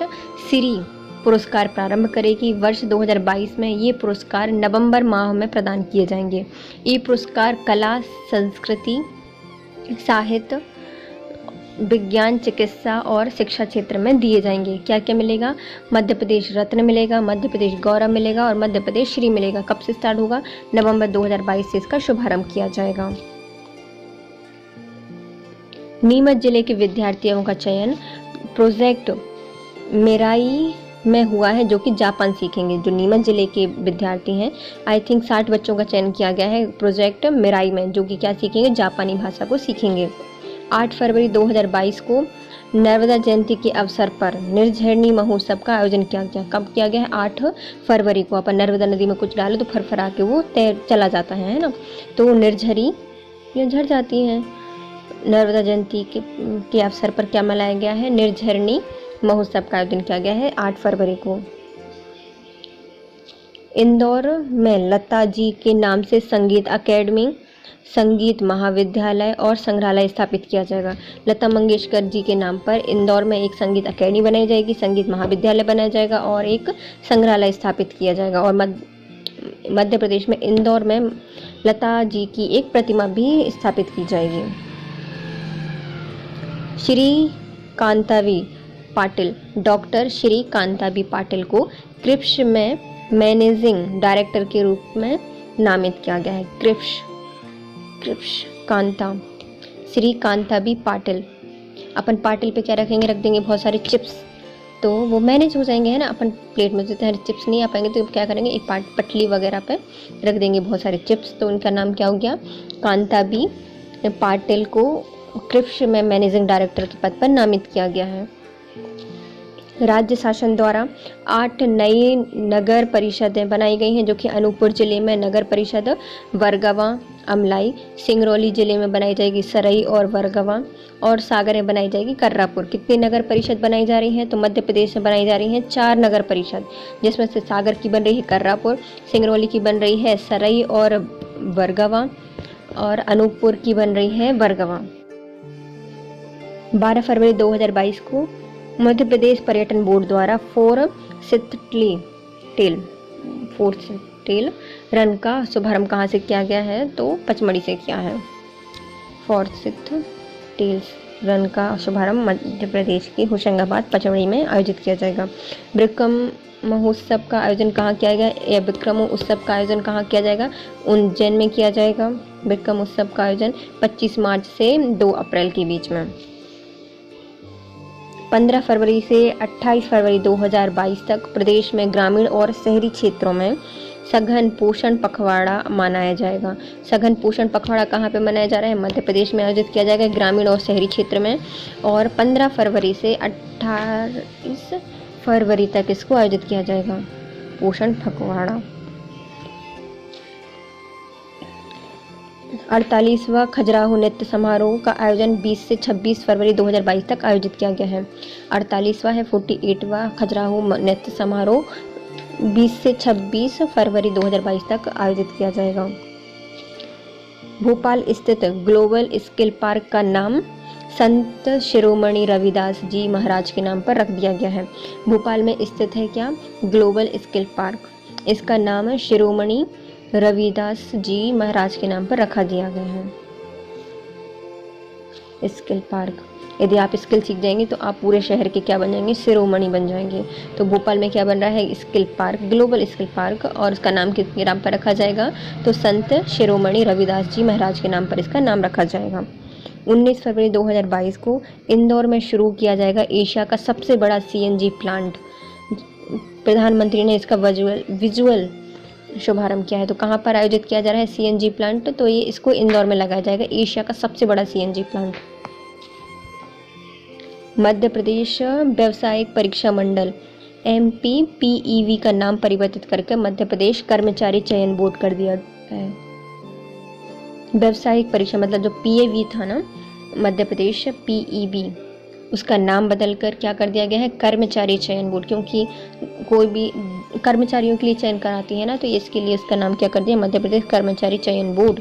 श्री पुरस्कार प्रारंभ करेगी। वर्ष 2022 में ये पुरस्कार नवंबर माह में प्रदान किए जाएंगे। ये पुरस्कार कला, संस्कृति, साहित्य, विज्ञान, चिकित्सा और शिक्षा क्षेत्र में दिए जाएंगे। क्या क्या मिलेगा? मध्य प्रदेश रत्न मिलेगा, मध्य प्रदेश गौरव मिलेगा और मध्य प्रदेश श्री मिलेगा। कब से स्टार्ट होगा? नवंबर 2022 से इसका शुभारंभ किया जाएगा। नीमच जिले के विद्यार्थियों का चयन प्रोजेक्ट मेराई में हुआ है, जो कि जापान सीखेंगे। जो नीमच जिले के विद्यार्थी हैं, आई थिंक 60 बच्चों का चयन किया गया है प्रोजेक्ट मेराई में, जो कि क्या सीखेंगे, जापानी भाषा को सीखेंगे। 8 फरवरी 2022 को नर्मदा जयंती के अवसर पर निर्झरणी महोत्सव का आयोजन किया गया। कब किया गया है? 8 फरवरी को। अपन नर्मदा नदी में कुछ डालो तो फरफरा के वो तैर चला जाता है ना, तो निर्झरी ये झड़ जाती है। नर्मदा जयंती के अवसर पर क्या मनाया गया है? निर्झरणी महोत्सव का आयोजन किया गया है 8 फरवरी को। इंदौर में लता जी के नाम से संगीत अकेडमी, संगीत महाविद्यालय और संग्रहालय स्थापित किया जाएगा। लता मंगेशकर जी के नाम पर इंदौर में एक संगीत अकेडमी बनाई जाएगी, संगीत महाविद्यालय बनाया जाएगा और एक संग्रहालय स्थापित किया जाएगा। और मध्य प्रदेश में इंदौर में लता जी की एक प्रतिमा भी स्थापित की जाएगी। श्री कांताबी पाटिल, डॉक्टर श्री कांताबी पाटिल को क्रिप्स में मैनेजिंग डायरेक्टर के रूप में नामित किया गया है। क्रिप्स कांता श्री कांताबी पाटिल। अपन पाटिल पे क्या रखेंगे? रख देंगे बहुत सारे चिप्स, तो वो मैनेज हो जाएंगे, है ना। अपन प्लेट में जो चिप्स नहीं आ पाएंगे तो क्या करेंगे, एक पटली वगैरह पे रख देंगे बहुत सारे चिप्स, तो उनका नाम क्या हो गया? कांताबी पाटिल को क्रिप्स में मैनेजिंग डायरेक्टर के पद पर नामित किया गया है। राज्य शासन द्वारा 8 नई नगर परिषदें बनाई गई हैं, जो कि अनूपपुर जिले में नगर परिषद वरगवा अमलाई, सिंगरौली जिले में बनाई जाएगी सरई और वरगवा, और सागर में बनाई जाएगी कर्रापुर। कितनी नगर परिषद बनाई जा रही हैं? तो मध्य प्रदेश में बनाई जा रही हैं 4 नगर परिषद, जिसमें से सागर की बन रही है कर्रापुर, सिंगरौली की बन रही है सरई और वरगवा, और अनूपपुर की बन रही है वरगवा। 12 फरवरी 2022 को मध्य प्रदेश पर्यटन बोर्ड द्वारा फोर्थ टेल रन का शुभारंभ कहाँ से किया गया है? तो पचमढ़ी से किया है। फोर्थ टेल्स रन का शुभारंभ मध्य प्रदेश के होशंगाबाद पचमढ़ी में आयोजित किया जाएगा। विक्रम महोत्सव का आयोजन कहाँ किया गया? या विक्रम उत्सव का आयोजन कहाँ किया जाएगा? उज्जैन में किया जाएगा। विक्रम उत्सव का आयोजन 25 मार्च से 2 अप्रैल के बीच में। 15 फरवरी से 28 फरवरी 2022 तक प्रदेश में ग्रामीण और शहरी क्षेत्रों में सघन पोषण पखवाड़ा मनाया जाएगा। सघन पोषण पखवाड़ा कहाँ पे मनाया जा रहा है? मध्य प्रदेश में आयोजित किया जाएगा ग्रामीण और शहरी क्षेत्र में, और 15 फरवरी से 28 फरवरी तक इसको आयोजित किया जाएगा पोषण पखवाड़ा। 48वां खजुराहो नृत्य समारोह का आयोजन 20 से 26 फरवरी 2022 तक आयोजित किया गया है। 48वां है 48वां खजुराहो नृत्य समारोह 20 से 26 फरवरी 2022 तक आयोजित किया जाएगा। भोपाल स्थित ग्लोबल स्किल पार्क का नाम संत शिरोमणि रविदास जी महाराज के नाम पर रख दिया गया है। भोपाल में स्थित है क्या? Global skill park. इसका नाम शिरोमणि रविदास जी महाराज के नाम पर रखा दिया गया है। स्किल पार्क, यदि आप स्किल सीख जाएंगे तो आप पूरे शहर के क्या बन जाएंगे? शिरोमणि बन जाएंगे। तो भोपाल में क्या बन रहा है? Skill park, global skill park, और इसका नाम किसके नाम पर रखा जाएगा? तो संत शिरोमणि रविदास जी महाराज के नाम पर इसका नाम रखा जाएगा। 19 फरवरी 2022 को इंदौर में शुरू किया जाएगा एशिया का सबसे बड़ा CNG प्लांट। प्रधानमंत्री ने इसका विजुअल शुभारंभ किया है। तो कहाँ पर आयोजित किया जा रहा है CNG प्लांट? तो ये इसको इंदौर में लगाया जाएगा, एशिया का सबसे बड़ा CNG प्लांट। मध्य प्रदेश व्यावसायिक परीक्षा मंडल MPPEB का नाम परिवर्तित करके मध्य प्रदेश कर्मचारी चयन बोर्ड कर दिया है। व्यावसायिक परीक्षा मतलब जो PAV था ना, मध्य प्रदेश PEB, उसका नाम बदलकर क्या कर दिया गया है? कर्मचारी चयन बोर्ड, क्योंकि कोई भी कर्मचारियों के लिए चयन कराती है ना, तो इसके लिए इसका नाम क्या कर दिया? मध्य प्रदेश कर्मचारी चयन बोर्ड।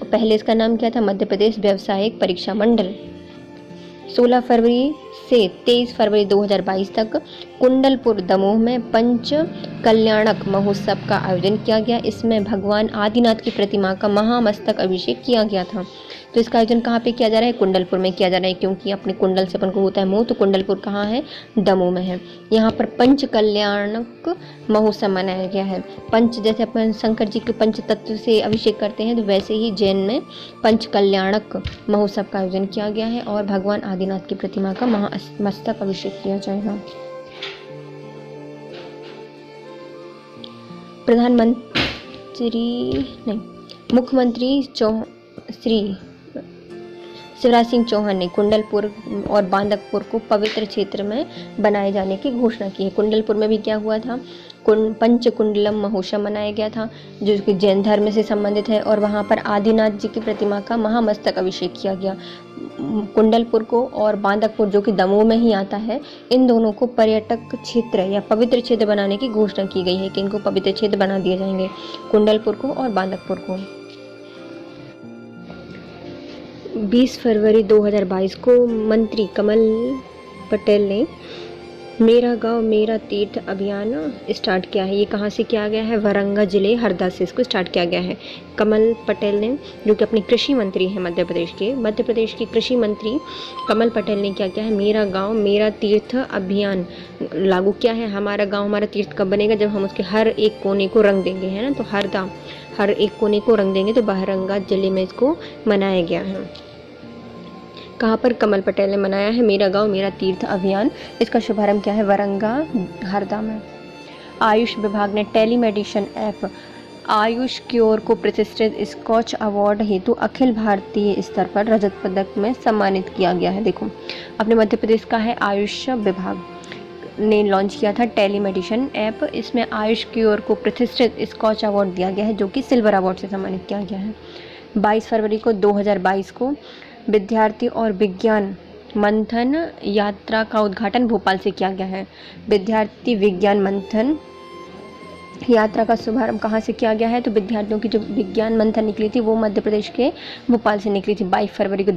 और पहले इसका नाम क्या था? मध्य प्रदेश व्यावसायिक परीक्षा मंडल। 16 फरवरी से 23 फरवरी 2022 तक कुंडलपुर दमोह में पंच कल्याणक महोत्सव का आयोजन किया गया। इसमें भगवान आदिनाथ की प्रतिमा का महामस्तक अभिषेक किया गया था। तो इसका आयोजन कहाँ पे किया जा रहा है? कुंडलपुर में किया जा रहा है, क्योंकि अपने कुंडल से अपन को होता है मोह, तो कुंडलपुर कहाँ है? दमोह में है। यहाँ पर पंच कल्याणक महोत्सव मनाया गया है। पंच, जैसे अपन शंकर जी के पंच तत्व से अभिषेक करते हैं, तो वैसे ही जैन में पंच कल्याणक महोत्सव का आयोजन किया गया है और भगवान आदिनाथ की प्रतिमा का महामस्तक अभिषेक किया जाएगा। मुख्यमंत्री श्री शिवराज सिंह चौहान ने कुंडलपुर और बांदकपुर को पवित्र क्षेत्र में बनाए जाने की घोषणा की है। कुंडलपुर में भी क्या हुआ था? पंचकुंडलम महोत्सव मनाया गया था, जो कि जैन धर्म से संबंधित है, और वहाँ पर आदिनाथ जी की प्रतिमा का महामस्तक अभिषेक किया गया। कुंडलपुर को और बांदकपुर, जो कि दमोह में ही आता है, इन दोनों को पर्यटक क्षेत्र या पवित्र क्षेत्र बनाने की घोषणा की गई है कि इनको पवित्र क्षेत्र बना दिए जाएंगे, कुंडलपुर को और बांदकपुर को। 20 फरवरी 2022 को मंत्री कमल पटेल ने मेरा गांव मेरा तीर्थ अभियान स्टार्ट किया है। ये कहाँ से किया गया है? वरंगा जिले हरदा से इसको स्टार्ट किया गया है। कमल पटेल ने, जो कि अपने कृषि मंत्री हैं मध्य प्रदेश के कृषि मंत्री कमल पटेल ने क्या किया है? मेरा गांव मेरा तीर्थ अभियान लागू किया है। हमारा गांव हमारा तीर्थ कब बनेगा? जब हम उसके हर एक कोने को रंग देंगे, है ना। तो हर एक कोने को रंग देंगे, तो बहरंगा जिले में इसको मनाया गया है। कहाँ पर? कमल पटेल ने मनाया है मेरा गांव मेरा तीर्थ अभियान। इसका शुभारंभ क्या है? वरंगा हरदा में। आयुष विभाग ने टेलीमेडिसिन ऐप आयुष क्योर को प्रतिष्ठित स्कॉच अवार्ड हेतु अखिल भारतीय स्तर पर रजत पदक में सम्मानित किया गया है। देखो, अपने मध्य प्रदेश का है आयुष विभाग ने लॉन्च किया था टेलीमेडिसिन ऐप। इसमें आयुष क्योर को प्रतिष्ठित स्कॉच अवार्ड दिया गया है, जो कि सिल्वर अवार्ड से सम्मानित किया गया है। 22 फरवरी को 2022 को विद्यार्थी और विज्ञान मंथन यात्रा का उद्घाटन भोपाल से किया गया है। विद्यार्थी विज्ञान मंथन यात्रा का शुभारंभ कहाँ से किया गया है? तो विद्यार्थियों की जो विज्ञान मंथन निकली थी वो मध्य प्रदेश के भोपाल से निकली थी। 22 फरवरी को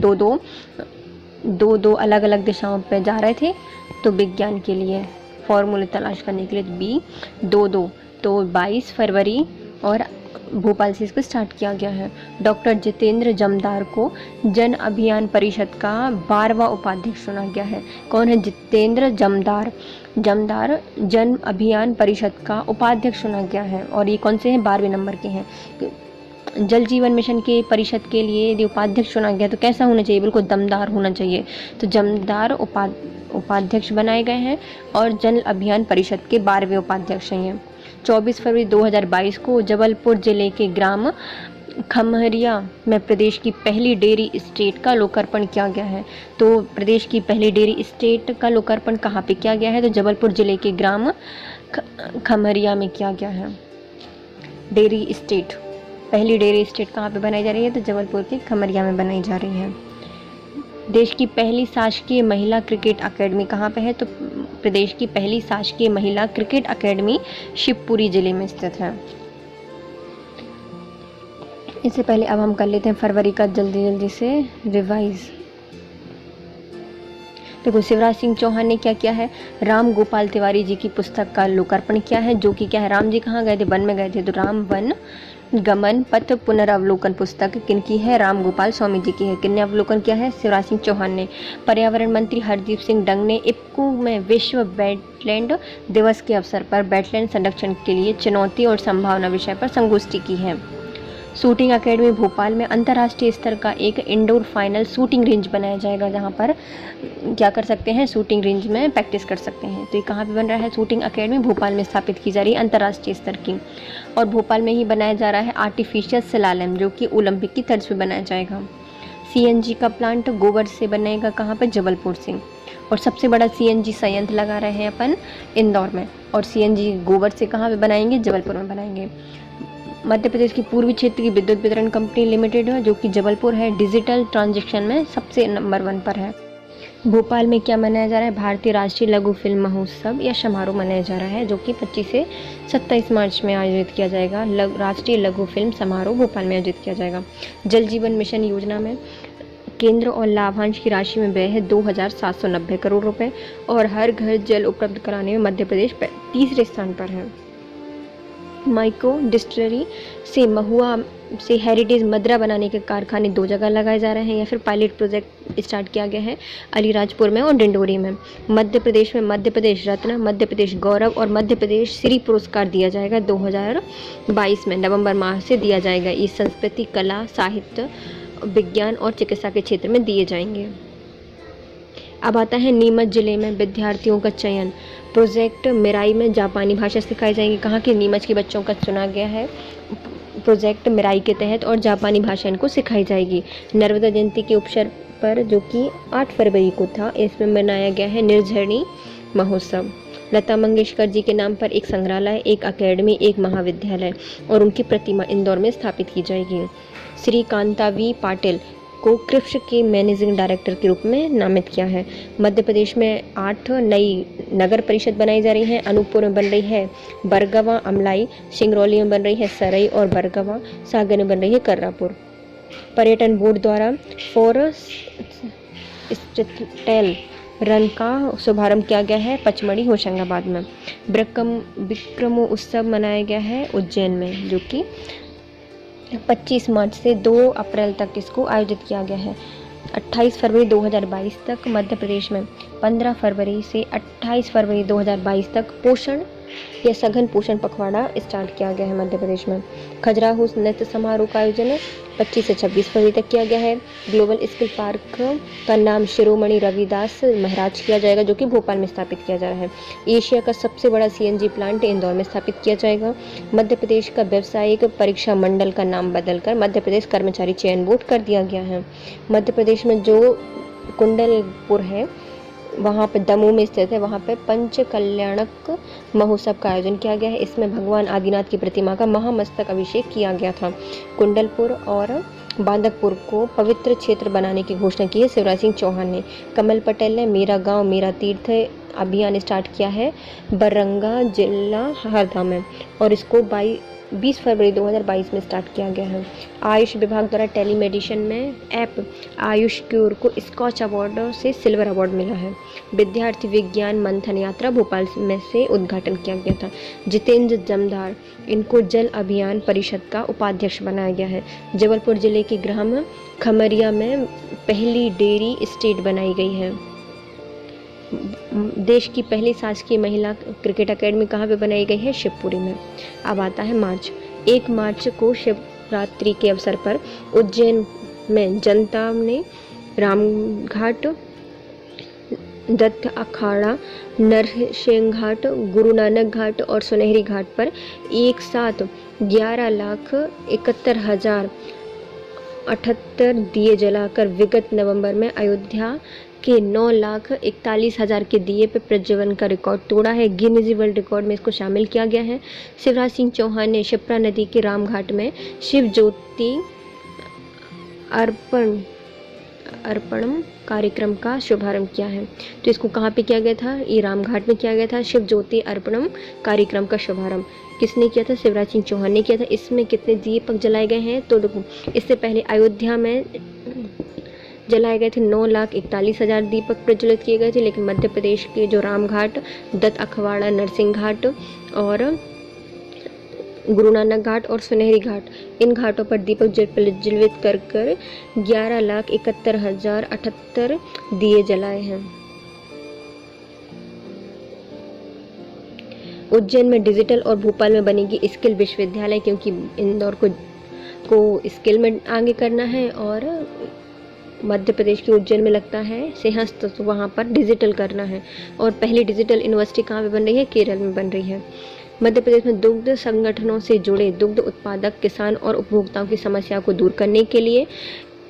दो अलग अलग दिशाओं पर जा रहे थे, तो विज्ञान के लिए फॉर्मूले तलाश करने के लिए दो 22 फरवरी और भोपाल से इसको स्टार्ट किया गया है। डॉक्टर जितेंद्र जमदार को जन अभियान परिषद का 12वां उपाध्यक्ष चुना गया है। कौन है? जितेंद्र जमदार जन अभियान परिषद का उपाध्यक्ष चुना गया है, और ये कौन से हैं? 12वें नंबर के हैं। जल जीवन मिशन के परिषद के लिए यदि उपाध्यक्ष चुना गया तो कैसा होना चाहिए? बिल्कुल दमदार होना चाहिए। तो जमदार उपाध्यक्ष बनाए गए हैं और जल अभियान परिषद के 12वें उपाध्यक्ष हैं। 24 फरवरी 2022 को जबलपुर जिले के ग्राम खमहरिया में प्रदेश की पहली डेयरी स्टेट का लोकार्पण किया गया है। तो प्रदेश की पहली डेयरी स्टेट का लोकार्पण कहाँ पे किया गया है? तो जबलपुर जिले के ग्राम खमहरिया में किया गया है। डेयरी स्टेट, पहली डेयरी स्टेट कहाँ पे बनाई जा रही है? तो जबलपुर के खमहरिया में बनाई जा रही है। देश की पहली शासकीय महिला क्रिकेट अकेडमी कहाँ पे है? तो प्रदेश की पहली शासकीय महिला क्रिकेट अकेडमी शिवपुरी जिले में स्थित है। इससे पहले अब हम कर लेते हैं फरवरी का जल्दी से रिवाइज। देखो, शिवराज सिंह चौहान ने क्या किया है? राम गोपाल तिवारी जी की पुस्तक का लोकार्पण किया है, जो कि क्या है? राम जी कहाँ गए थे? वन में गए थे, तो राम वन गमन पथ पुनरावलोकन पुस्तक किनकी है? राम गोपाल स्वामी जी की है। किन्ने अवलोकन किया है? शिवराज सिंह चौहान ने। पर्यावरण मंत्री हरदीप सिंह डंग ने इफ्को में विश्व वेटलैंड दिवस के अवसर पर वेटलैंड संरक्षण के लिए चुनौती और संभावना विषय पर संगोष्ठी की है। शूटिंग अकेडमी भोपाल में अंतर्राष्ट्रीय स्तर का एक इंडोर फाइनल शूटिंग रेंज बनाया जाएगा, जहां पर क्या कर सकते हैं? शूटिंग रेंज में प्रैक्टिस कर सकते हैं। तो ये कहाँ पे बन रहा है? शूटिंग अकेडमी भोपाल में स्थापित की जा रही है अंतर्राष्ट्रीय स्तर की, और भोपाल में ही बनाया जा रहा है आर्टिफिशियल स्लालम, जो कि ओलंपिक की तर्ज पे बनाया जाएगा। CNG का प्लांट गोबर से बनेगा, कहाँ पर? जबलपुर से। और सबसे बड़ा CNG संयंत्र लगा रहे हैं अपन इंदौर में, और CNG गोबर से कहाँ पे बनाएंगे? जबलपुर में बनाएंगे। मध्य प्रदेश की पूर्वी क्षेत्र की विद्युत वितरण कंपनी लिमिटेड है, जो कि जबलपुर है, डिजिटल ट्रांजैक्शन में सबसे नंबर 1 पर है। भोपाल में क्या मनाया जा रहा है? भारतीय राष्ट्रीय लघु फिल्म महोत्सव या समारोह मनाया जा रहा है, जो कि 25 से 27 मार्च में आयोजित किया जाएगा। राष्ट्रीय लघु फिल्म समारोह भोपाल में आयोजित किया जाएगा। जल जीवन मिशन योजना में केंद्र और लाभांश की राशि में व्यय है 2,790 करोड़ रुपए और हर घर जल उपलब्ध कराने में मध्य प्रदेश तीसरे स्थान पर है। माइक्रो डिस्टिलरी से महुआ से हेरिटेज मदरा बनाने के कारखाने 2 जगह लगाए जा रहे हैं या फिर पायलट प्रोजेक्ट स्टार्ट किया गया है अलीराजपुर में और डिंडोरी में। मध्य प्रदेश में मध्य प्रदेश रत्न, मध्य प्रदेश गौरव और मध्य प्रदेश श्री पुरस्कार दिया जाएगा 2022 में नवंबर माह से दिया जाएगा। ये संस्कृति, कला, साहित्य, विज्ञान और चिकित्सा के क्षेत्र में दिए जाएंगे। अब आता है नीमच जिले में विद्यार्थियों का चयन। प्रोजेक्ट मिराई में जापानी भाषा सिखाई जाएगी। कहाँ के नीमच के बच्चों का चुना गया है प्रोजेक्ट मिराई के तहत और जापानी भाषा इनको सिखाई जाएगी। नर्मदा जयंती के अवसर पर जो कि 8 फरवरी को था, इसमें मनाया गया है निर्झरणी महोत्सव। लता मंगेशकर जी के नाम पर एक संग्रहालय, एक अकेडमी, एक महाविद्यालय और उनकी प्रतिमा इंदौर में स्थापित की जाएगी। श्री कांता वी पाटिल को क्रिप्स के मैनेजिंग डायरेक्टर के रूप में नामित किया है। मध्य प्रदेश में 8 नई नगर परिषद बनाई जा रही हैं। अनूपपुर में बन रही है बरगवा अमलाई, सिंगरौली में बन रही है सरई और बरगवा, सागर में बन रही है कर्रापुर। पर्यटन बोर्ड द्वारा फॉरेस्ट रन का शुभारंभ किया गया है पचमढ़ी होशंगाबाद में। विक्रमो उत्सव मनाया गया है उज्जैन में, जो कि 25 मार्च से 2 अप्रैल तक इसको आयोजित किया गया है। 28 फरवरी 2022 तक मध्य प्रदेश में 15 फरवरी से 28 फरवरी 2022 तक पोषण या सघन पोषण पखवाड़ा स्टार्ट किया गया है मध्य प्रदेश में। खजुराहो नृत्य समारोह का आयोजन 25 से 26 फरवरी तक किया गया है। ग्लोबल स्किल पार्क का नाम शिरोमणि रविदास महाराज किया जाएगा, जो कि भोपाल में स्थापित किया जा रहा है। एशिया का सबसे बड़ा CNG प्लांट इंदौर में स्थापित किया जाएगा। मध्य प्रदेश का व्यावसायिक परीक्षा मंडल का नाम बदलकर मध्य प्रदेश कर्मचारी चयन बोर्ड कर दिया गया है। मध्य प्रदेश में जो कुंडलपुर है वहाँ पे दमोह में स्थित है, वहाँ पे पंच कल्याणक महोत्सव का आयोजन किया गया है। इसमें भगवान आदिनाथ की प्रतिमा का महामस्तक अभिषेक किया गया था। कुंडलपुर और बांदकपुर को पवित्र क्षेत्र बनाने की घोषणा की है शिवराज सिंह चौहान ने। कमल पटेल ने मेरा गांव मेरा तीर्थ अभियान स्टार्ट किया है बरंगा जिला हरदा में और इसको 20 फरवरी 2022 में स्टार्ट किया गया है। आयुष विभाग द्वारा टेलीमेडिसिन में ऐप आयुष क्यूर को स्कॉच अवार्ड से सिल्वर अवार्ड मिला है। विद्यार्थी विज्ञान मंथन यात्रा भोपाल में से उद्घाटन किया गया था। जितेंद्र जमदार इनको जल अभियान परिषद का उपाध्यक्ष बनाया गया है। जबलपुर जिले के ग्राम खमरिया में पहली डेयरी स्टेट बनाई गई है। देश की पहली शासकीय महिला क्रिकेट अकेडमी कहाँ पे बनाई गई है? शिवपुरी में। अब आता है मार्च। 1 मार्च को शिवरात्रि के अवसर पर उज्जैन में जनता ने रामघाट, दत्त अखाड़ा, नरसिंह घाट, गुरु नानक घाट और सुनहरी घाट पर एक साथ 11,71,078 दिए जलाकर विगत नवंबर में अयोध्या के 9,41,000 के दिए पे प्रज्वलन का रिकॉर्ड तोड़ा है। गिनीज वर्ल्ड रिकॉर्ड में इसको शामिल किया गया है। शिवराज सिंह चौहान ने शिप्रा नदी के रामघाट में शिव ज्योति अर्पणम कार्यक्रम का शुभारंभ किया है। तो इसको कहाँ पे किया गया था? ये रामघाट में किया गया था। शिव ज्योति अर्पणम कार्यक्रम का शुभारंभ किसने किया था? शिवराज सिंह चौहान ने किया था। इसमें कितने दीपक जलाए गए हैं? तो देखो, इससे पहले अयोध्या में जलाए गए थे 9,41,000 दीपक प्रज्वलित किए गए थे, लेकिन मध्य प्रदेश के जो रामघाट, दत्त अखवाड़ा, नरसिंह घाट और गुरु नानक घाट और सुनहरी घाट, इन घाटों पर दीपक प्रज्वलित कर 11,71,078 दिए जलाए हैं। उज्जैन में डिजिटल और भोपाल में बनेगी स्किल विश्वविद्यालय, क्योंकि इंदौर को स्किल में आगे करना है और मध्य प्रदेश के उज्जैन में लगता है सिंहस्थ, तो वहाँ पर डिजिटल करना है। और पहली डिजिटल यूनिवर्सिटी कहाँ पे बन रही है? केरल में बन रही है। मध्य प्रदेश में दुग्ध संगठनों से जुड़े दुग्ध उत्पादक, किसान और उपभोक्ताओं की समस्या को दूर करने के लिए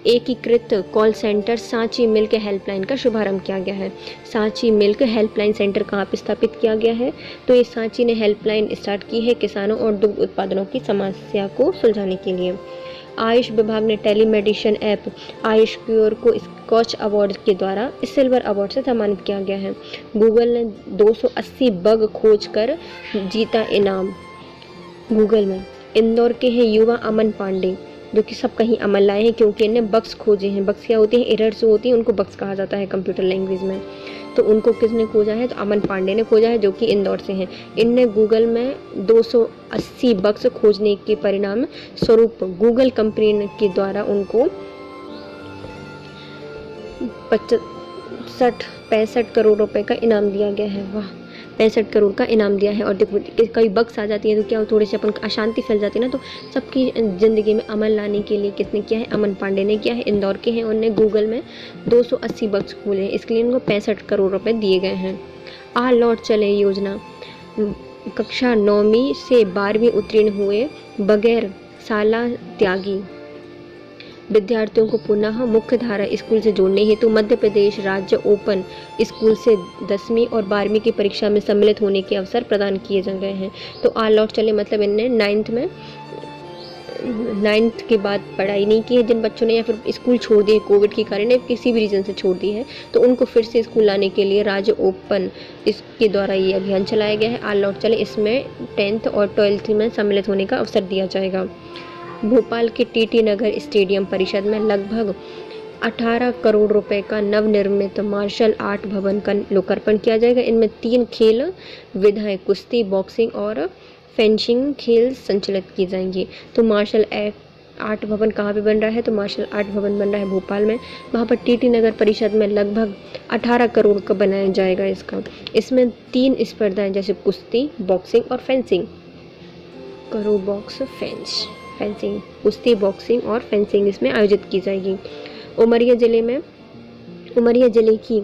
एकीकृत call centre Sanchi milk helpline का शुभारंभ किया गया है। सांची मिल्क हेल्पलाइन सेंटर कहाँ पर स्थापित किया गया है? तो ये सांची ने हेल्पलाइन स्टार्ट की है किसानों और दुग्ध उत्पादनों की समस्या को सुलझाने के लिए। आयुष विभाग ने टेलीमेडिसिन ऐप आयुष क्योर को स्कॉच अवार्ड के द्वारा सिल्वर अवार्ड से सम्मानित किया गया है। गूगल ने 280 बग खोज कर जीता इनाम। गूगल में इंदौर के हैं युवा अमन पांडे जो कि सब कहीं अमल लाए हैं, क्योंकि इन्हें बग्स खोजे हैं। बग्स क्या होती हैं? एरर्स जो होती हैं उनको बग्स कहा जाता है कंप्यूटर लैंग्वेज में। तो उनको किसने खोजा है? तो अमन पांडे ने खोजा है, जो कि इंदौर से हैं। इनने गूगल में 280 बग्स खोजने के परिणाम स्वरूप गूगल कंपनी के द्वारा उनको 65 करोड़ रुपए का इनाम दिया गया है। वाह, 65 करोड़ का इनाम दिया है। और देखो कई बग्स आ जाती हैं तो क्या हो, थोड़ी सी अपन अशांति फैल जाती है ना, तो सबकी ज़िंदगी में अमल लाने के लिए किसने किया है? अमन पांडे ने किया है, इंदौर के हैं। उन्होंने गूगल में 280 बग्स खोले हैं, इसके लिए उनको 65 करोड़ रुपए दिए गए हैं। आ लौट चले योजना, कक्षा 9वीं से 12वीं उत्तीर्ण हुए बगैर शाला त्यागी विद्यार्थियों को पुनः मुख्य धारा स्कूल से जोड़ने हेतु मध्य प्रदेश राज्य ओपन स्कूल से 10वीं और 12वीं की परीक्षा में सम्मिलित होने के अवसर प्रदान किए जा रहे हैं। तो आ लौट चले मतलब इनने 9th के बाद पढ़ाई नहीं की है जिन बच्चों ने, या फिर स्कूल छोड़ दिए कोविड के कारण या किसी भी रीज़न से छोड़ दी है, तो उनको फिर से स्कूल लाने के लिए राज्य ओपन इसके द्वारा ये अभियान चलाया गया है। आ लौट चले, इसमें 10th और 12th में सम्मिलित होने का अवसर दिया जाएगा। भोपाल के टीटी नगर स्टेडियम परिषद में लगभग 18 करोड़ रुपए का नवनिर्मित मार्शल आर्ट भवन का लोकार्पण किया जाएगा। इनमें 3 खेल विधाएं कुश्ती, बॉक्सिंग और फेंसिंग खेल संचालित किए जाएंगे। तो मार्शल आर्ट भवन कहाँ पे बन रहा है? तो मार्शल आर्ट भवन बन रहा है भोपाल में। वहाँ पर टीटी नगर परिषद में लगभग 18 करोड़ का बनाया जाएगा इसका। इसमें 3 स्पर्धाएं जैसे कुश्ती, बॉक्सिंग और फेंसिंग, करो बॉक्स फेंसिंग, कुश्ती, बॉक्सिंग और फेंसिंग इसमें आयोजित की जाएगी। उमरिया जिले की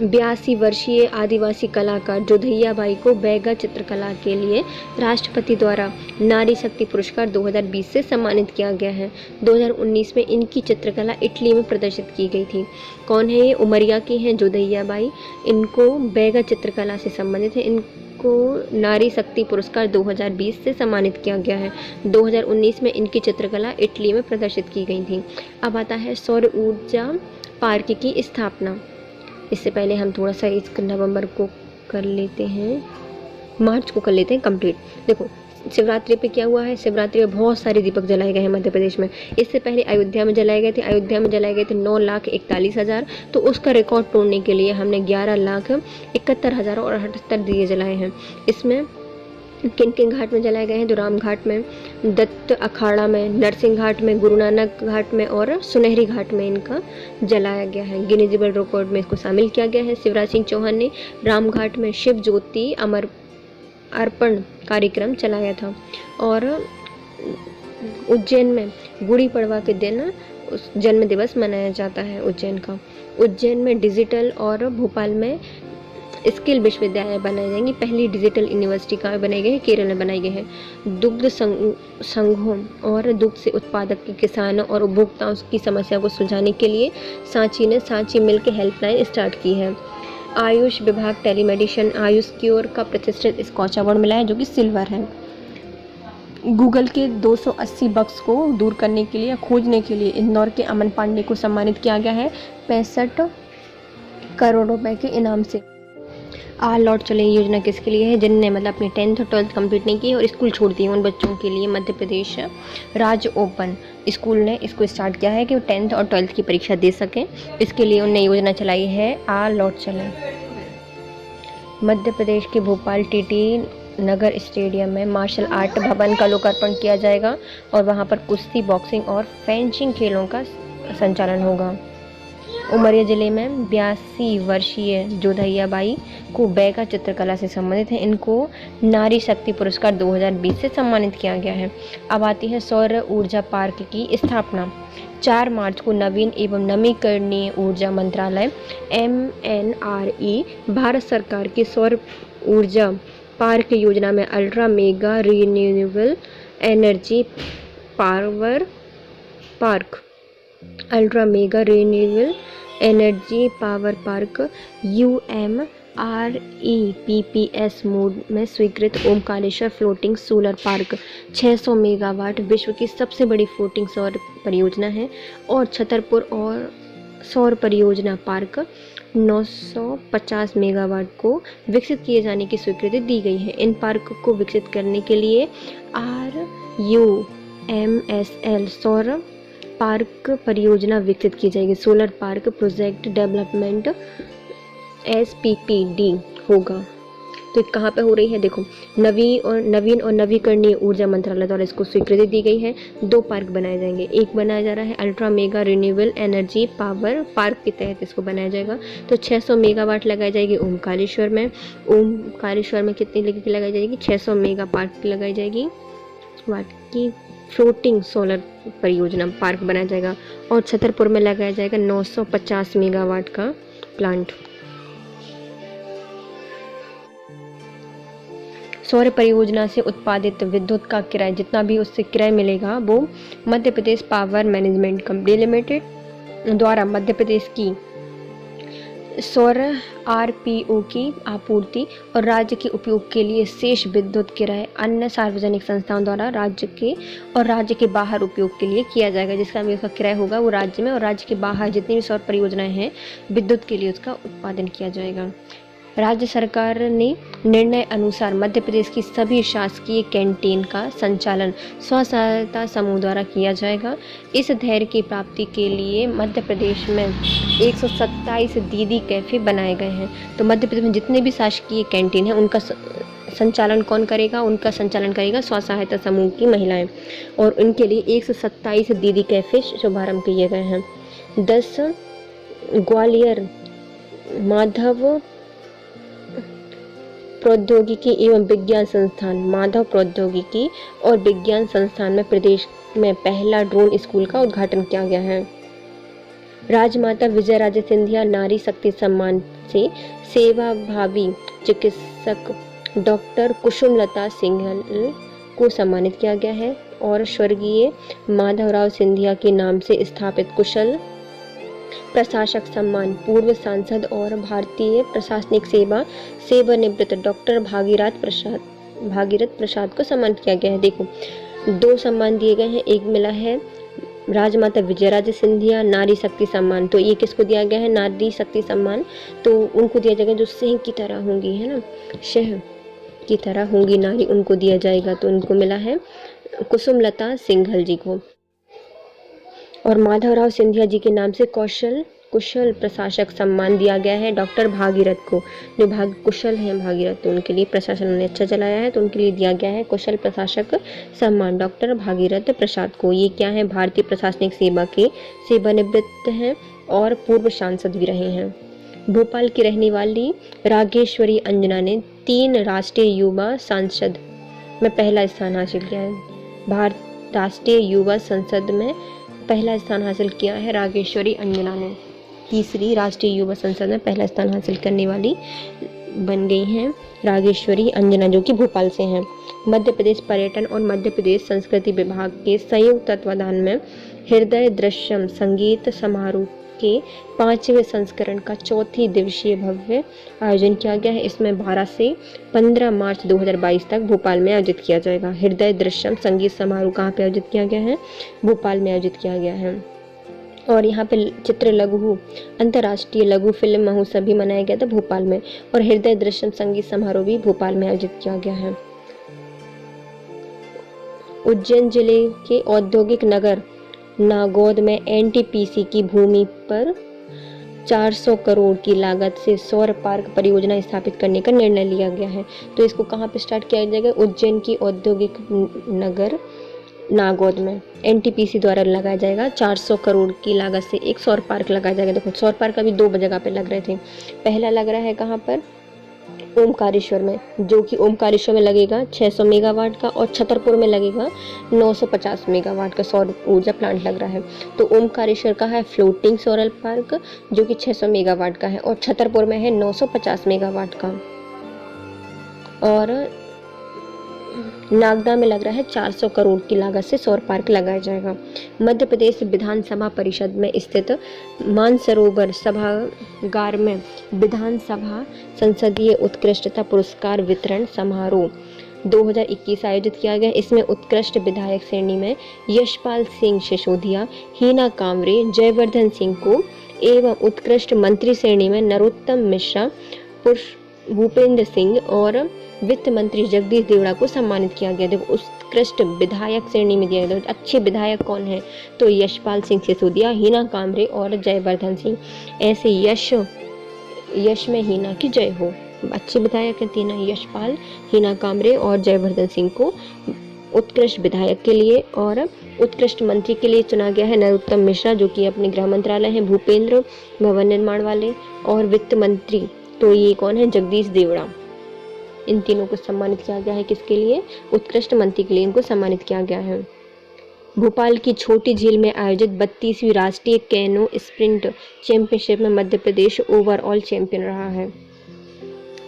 82 वर्षीय आदिवासी कलाकार जोधैया बाई को बैगा चित्रकला के लिए राष्ट्रपति द्वारा नारी शक्ति पुरस्कार 2020 से सम्मानित किया गया है। 2019 में इनकी चित्रकला इटली में प्रदर्शित की गई थी। कौन है ये? उमरिया की हैं जोधैया बाई। इनको बैगा चित्रकला से संबंधित है। को नारी शक्ति पुरस्कार 2020 से सम्मानित किया गया है। 2019 में इनकी चित्रकला इटली में प्रदर्शित की गई थी। अब आता है सौर ऊर्जा पार्क की स्थापना। इससे पहले हम थोड़ा सा इस नवंबर को कर लेते हैं, मार्च को कर लेते हैं कंप्लीट। देखो शिवरात्रि पे क्या हुआ है? शिवरात्रि में बहुत सारे दीपक जलाए गए हैं मध्य प्रदेश में। इससे पहले अयोध्या में जलाए गए थे। 9,41,000। तो उसका रिकॉर्ड तोड़ने के लिए हमने 11,71,000 और 78 दिए जलाए हैं। इसमें किन किन घाट में जलाए गए हैं? तो राम घाट में, दत्त अखाड़ा में, नरसिंह घाट में, गुरु नानक घाट में और सुनहरी घाट में इनका जलाया गया है। गिनीज वर्ल्ड रिकॉर्ड में इसको शामिल किया गया है। शिवराज सिंह चौहान ने राम घाट में शिव ज्योति अर्पण कार्यक्रम चलाया था। और उज्जैन में गुड़ी पड़वा के दिन उस जन्म दिवस मनाया जाता है उज्जैन का। उज्जैन में डिजिटल और भोपाल में स्किल विश्वविद्यालय बनाए जाएंगे। पहली डिजिटल यूनिवर्सिटी कहाँ बनाई गई है? केरल में बनाई गई है। दुग्ध संघों और दुग्ध से उत्पादक के किसानों और उपभोक्ताओं की समस्या को सुलझाने के लिए सांची ने सांची मिल्क हेल्पलाइन स्टार्ट की है। आयुष विभाग टेलीमेडिसिन आयुष क्योर का प्रतिष्ठित स्कॉच अवार्ड मिला है, जो कि सिल्वर है। गूगल के 280 बग्स को दूर करने के लिए, खोजने के लिए इंदौर के अमन पांडे को सम्मानित किया गया है 65 करोड़ रुपए के इनाम से। आ लौट चले योजना किसके लिए है? जिनने मतलब अपनी 10th और 12th कंप्लीट नहीं की और स्कूल छोड़ दिए, उन बच्चों के लिए मध्य प्रदेश राज्य ओपन स्कूल ने इसको स्टार्ट किया है कि वो 10th और 12th की परीक्षा दे सकें। इसके लिए उन्होंने योजना चलाई है आ लौट चले। मध्य प्रदेश के भोपाल टीटी नगर स्टेडियम में मार्शल आर्ट भवन का लोकार्पण किया जाएगा और वहाँ पर कुश्ती, बॉक्सिंग और फेंसिंग खेलों का संचालन होगा। उमरिया जिले में 82 वर्षीय जोधैया बाई को बैगा चित्रकला से संबंधित है। इनको नारी शक्ति पुरस्कार 2020 से सम्मानित किया गया है। अब आती है सौर ऊर्जा पार्क की स्थापना। 4 मार्च को नवीन एवं नवीकरणीय ऊर्जा मंत्रालय MNRE भारत सरकार की सौर ऊर्जा पार्क योजना में ultra mega renewable energy power park UMREPPS mode में स्वीकृत Omkareshwar floating solar park 600 megawatt विश्व की सबसे बड़ी फ्लोटिंग सौर परियोजना है। और छतरपुर और सौर परियोजना पार्क 950 मेगावाट को विकसित किए जाने की स्वीकृति दी गई है। इन पार्क को विकसित करने के लिए MSL सौर पार्क परियोजना विकसित की जाएगी। Solar park project development SPPD होगा। तो कहाँ पे हो रही है, देखो नवीन और नवीकरणीय ऊर्जा मंत्रालय द्वारा इसको स्वीकृति दी गई है। 2 पार्क बनाए जाएंगे। एक बनाया जा रहा है ultra mega renewable energy power park के तहत इसको बनाया जाएगा। तो 600 मेगावाट लगाई जाएगी ओमकारेश्वर में। ओमकारेश्वर में कितनी लगाई जाएगी, 600 मेगा पार्क लगाई जाएगी वाट की फ्लोटिंग सोलर परियोजना पार्क बनाया जाएगा। और छतरपुर में लगाया जाएगा 950 मेगावाट का प्लांट। सौर परियोजना से उत्पादित विद्युत का किराया जितना भी उससे किराया मिलेगा वो Madhya Pradesh power management company limited द्वारा मध्य प्रदेश की सौर RPO की आपूर्ति और राज्य के उपयोग के लिए शेष विद्युत किराया अन्य सार्वजनिक संस्थाओं द्वारा राज्य के बाहर उपयोग के लिए किया जाएगा। जिसका भी उसका किराया होगा वो राज्य में और राज्य के बाहर जितनी भी सौर परियोजनाएं हैं विद्युत के लिए उसका उत्पादन किया जाएगा। राज्य सरकार ने निर्णय अनुसार मध्य प्रदेश की सभी शासकीय कैंटीन का संचालन स्व सहायता समूह द्वारा किया जाएगा। इस धैर्य की प्राप्ति के लिए मध्य प्रदेश में 127 दीदी कैफ़े बनाए गए हैं। तो मध्य प्रदेश में जितने भी शासकीय कैंटीन हैं उनका संचालन कौन करेगा, उनका संचालन करेगा स्व सहायता समूह की महिलाएं। और उनके लिए 127 दीदी कैफ़े शुभारंभ किए गए हैं। 10 ग्वालियर माधव प्रौद्योगिकी एवं विज्ञान संस्थान माधव प्रौद्योगिकी और विज्ञान संस्थान में प्रदेश में पहला ड्रोन स्कूल का उद्घाटन किया गया है। राजमाता विजयराजे सिंधिया नारी शक्ति सम्मान से सेवाभावी चिकित्सक डॉक्टर कुसुमलता सिंघल को सम्मानित किया गया है। और स्वर्गीय माधवराव सिंधिया के नाम से स्थापित कुशल प्रशासक सम्मान पूर्व सांसद और भारतीय प्रशासनिक सेवानिवृत्त डॉक्टर भागीरथ प्रसाद को सम्मानित किया गया है। देखो 2 सम्मान दिए गए हैं। एक मिला है राजमाता विजयराजे सिंधिया नारी शक्ति सम्मान। तो ये किसको दिया गया है, नारी शक्ति सम्मान तो उनको दिया जाएगा जो सिंह की तरह होंगी, है ना, सिंह की तरह होंगी नारी, उनको दिया जाएगा। तो उनको मिला है कुसुमलता सिंघल जी को। और माधवराव सिंधिया जी के नाम से कुशल प्रशासक सम्मान दिया गया है डॉक्टर भागीरथ को। जो कुशल हैं भागीरथ, तो उनके लिए प्रशासन उन्होंने अच्छा चलाया है तो उनके लिए दिया गया है कुशल प्रशासक सम्मान डॉक्टर भागीरथ प्रसाद को। ये क्या है, भारतीय प्रशासनिक सेवा के सेवानिवृत्त हैं और पूर्व सांसद भी रहे हैं। भोपाल की रहने वाली रागेश्वरी अंजना ने 3 राष्ट्रीय युवा संसद में पहला स्थान हासिल किया है। भारत राष्ट्रीय युवा संसद में पहला स्थान हासिल किया है रागेश्वरी अंजना ने। तीसरी राष्ट्रीय युवा संसद में पहला स्थान हासिल करने वाली बन गई हैं रागेश्वरी अंजना, जो कि भोपाल से हैं। मध्य प्रदेश पर्यटन और मध्य प्रदेश संस्कृति विभाग के संयुक्त तत्वाधान में हृदय दृश्यम संगीत समारोह के 5वें संस्करण का 4थी दिवसीय भव्य आयोजन किया गया है। इसमें 12 से 15 मार्च 2022 तक भोपाल में आयोजित किया जाएगा। हृदय दृश्यम संगीत समारोह कहाँ पे आयोजित किया गया है, भोपाल में आयोजित किया गया है। और यहाँ पे चित्र लघु अंतर्राष्ट्रीय लघु फिल्म महोत्सव भी मनाया गया था भोपाल में। और हृदय दृश्यम संगीत समारोह भी भोपाल में आयोजित किया गया है। उज्जैन जिले के औद्योगिक नगर नागौद में NTPC की भूमि पर 400 करोड़ की लागत से सौर पार्क परियोजना स्थापित करने का निर्णय लिया गया है। तो इसको कहाँ पे स्टार्ट किया जाएगा, उज्जैन की औद्योगिक नगर नागौद में NTPC द्वारा लगाया जाएगा। 400 करोड़ की लागत से एक सौर पार्क लगाया जाएगा। देखो सौर पार्क अभी 2 जगह पे लग रहे थे। पहला लग रहा है कहाँ पर, ओमकारेश्वर में, जो कि ओमकारेश्वर में लगेगा 600 मेगावाट का और छतरपुर में लगेगा 950 मेगावाट का सौर ऊर्जा प्लांट लग रहा है। तो ओमकारेश्वर का है फ्लोटिंग सोलर पार्क जो कि 600 मेगावाट का है और छतरपुर में है 950 मेगावाट का। और नागदा में लग रहा है 400 करोड़ की लागत से सौर पार्क लगाया जाएगा। मध्य प्रदेश विधानसभा परिषद में स्थित मानसरोवर सभागार में विधानसभा संसदीय उत्कृष्टता पुरस्कार वितरण समारोह 2021 आयोजित किया गया। इसमें उत्कृष्ट विधायक श्रेणी में यशपाल सिंह सिसोदिया, हीना कांवरे, जयवर्धन सिंह को एवं उत्कृष्ट मंत्री श्रेणी में नरोत्तम मिश्रा, भूपेंद्र सिंह और वित्त मंत्री जगदीश देवड़ा को सम्मानित किया गया। देखो उत्कृष्ट विधायक श्रेणी में दिया गया। अच्छे विधायक कौन है? तो यशपाल सिंह सिसोदिया, हिना कामरे और जयवर्धन सिंह। ऐसे यश में हिना की जय हो। अच्छे विधायक हैं तीन, यशपाल, हिना कामरे और जयवर्धन सिंह को उत्कृष्ट विधायक के लिए और उत्कृष्ट मंत्री के लिए चुना गया है। नरोत्तम मिश्रा जो कि अपने गृह मंत्रालय है, भूपेंद्र भवन निर्माण वाले, और वित्त मंत्री तो ये कौन है? जगदीश देवड़ा। इन तीनों को सम्मानित किया गया है। किसके लिए? उत्कृष्ट मंत्री के लिए इनको सम्मानित किया गया है। भोपाल की छोटी झील में आयोजित 32वीं राष्ट्रीय कैनो स्प्रिंट चैंपियनशिप में मध्य प्रदेश ओवरऑल चैंपियन रहा है।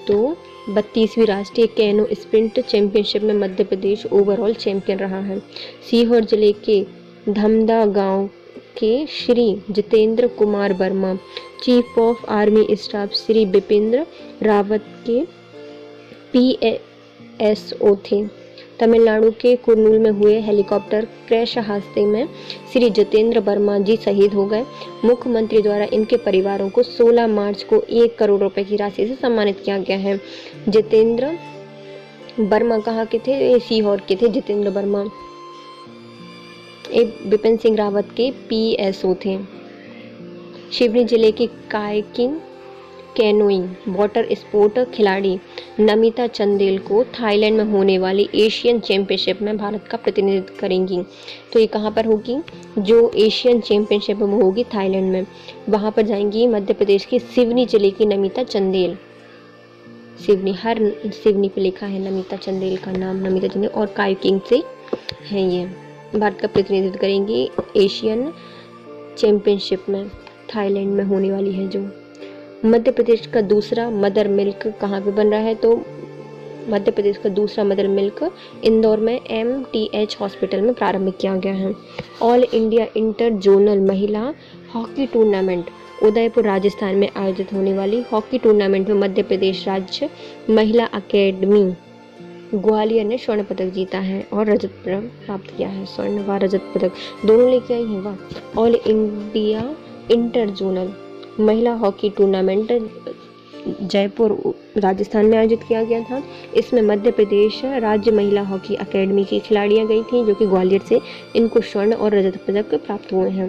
तो 32वीं राष्ट्रीय कैनो स्प्रिंट चैंपियनशिप में मध्य प्रदेश ओवरऑल चैंपियन रहा है। सीहोर जिले के धमदा गांव के Shri Jitendra Kumar Verma chief of army staff Shri Bipin Rawat के PSO थे। तमिलनाडु के कुर्नूल में हुए हेलीकॉप्टर क्रैश हादसे में श्री जितेंद्र वर्मा जी शहीद हो गए। मुख्यमंत्री द्वारा इनके परिवारों को 16 मार्च को 1 करोड़ रुपए की राशि से सम्मानित किया गया है। जितेंद्र वर्मा कहाँ के थे? सीहोर के थे जितेंद्र वर्मा। एक बिपिन सिंह रावत के PSO थे। शिवनी जिले की कायाकिंग कैनोइंग वाटर स्पोर्ट खिलाड़ी नमिता चंदेल को थाईलैंड में होने वाली एशियन चैंपियनशिप में भारत का प्रतिनिधित्व करेंगी। तो ये कहाँ पर होगी? जो एशियन चैंपियनशिप में होगी थाईलैंड में, वहाँ पर जाएंगी मध्य प्रदेश के सिवनी जिले की नमिता चंदेल। सिवनी पे लिखा है नमिता चंदेल का नाम, नमिता चंदेल, और कायाकिंग से है ये। भारत का प्रतिनिधित्व करेंगी एशियन चैंपियनशिप में, थाईलैंड में होने वाली है जो। मध्य प्रदेश का दूसरा मदर मिल्क कहाँ पे बन रहा है? तो मध्य प्रदेश का दूसरा मदर मिल्क इंदौर में MTH हॉस्पिटल में प्रारंभ किया गया है। ऑल इंडिया इंटर जोनल महिला हॉकी टूर्नामेंट उदयपुर राजस्थान में आयोजित होने वाली हॉकी टूर्नामेंट में मध्य प्रदेश राज्य महिला अकेडमी ग्वालियर ने स्वर्ण पदक जीता है और रजत पदक प्राप्त किया है। स्वर्ण व रजत पदक दोनों लेके आई हैं। वाह। ऑल इंडिया इंटर जोनल महिला हॉकी टूर्नामेंट जयपुर राजस्थान में आयोजित किया गया था। इसमें मध्य प्रदेश राज्य महिला हॉकी अकेडमी की खिलाड़ियां गई थी जो कि ग्वालियर से, इनको स्वर्ण और रजत पदक प्राप्त हुए हैं।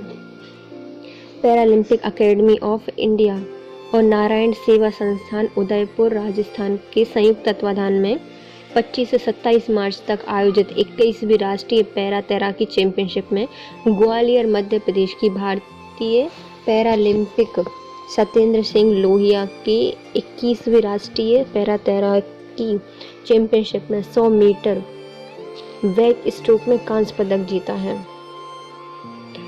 पैरालंपिक अकेडमी ऑफ इंडिया और नारायण सेवा संस्थान उदयपुर राजस्थान के संयुक्त तत्वाधान में 25 से 27 मार्च तक आयोजित 21वीं राष्ट्रीय पैरा तैराकी चैंपियनशिप में ग्वालियर मध्य प्रदेश की भारतीय पैरालंपिक सत्येंद्र सिंह लोहिया के 21वीं राष्ट्रीय पैरा तैराकी चैंपियनशिप में 100 मीटर बैक स्ट्रोक में कांस्य पदक जीता है।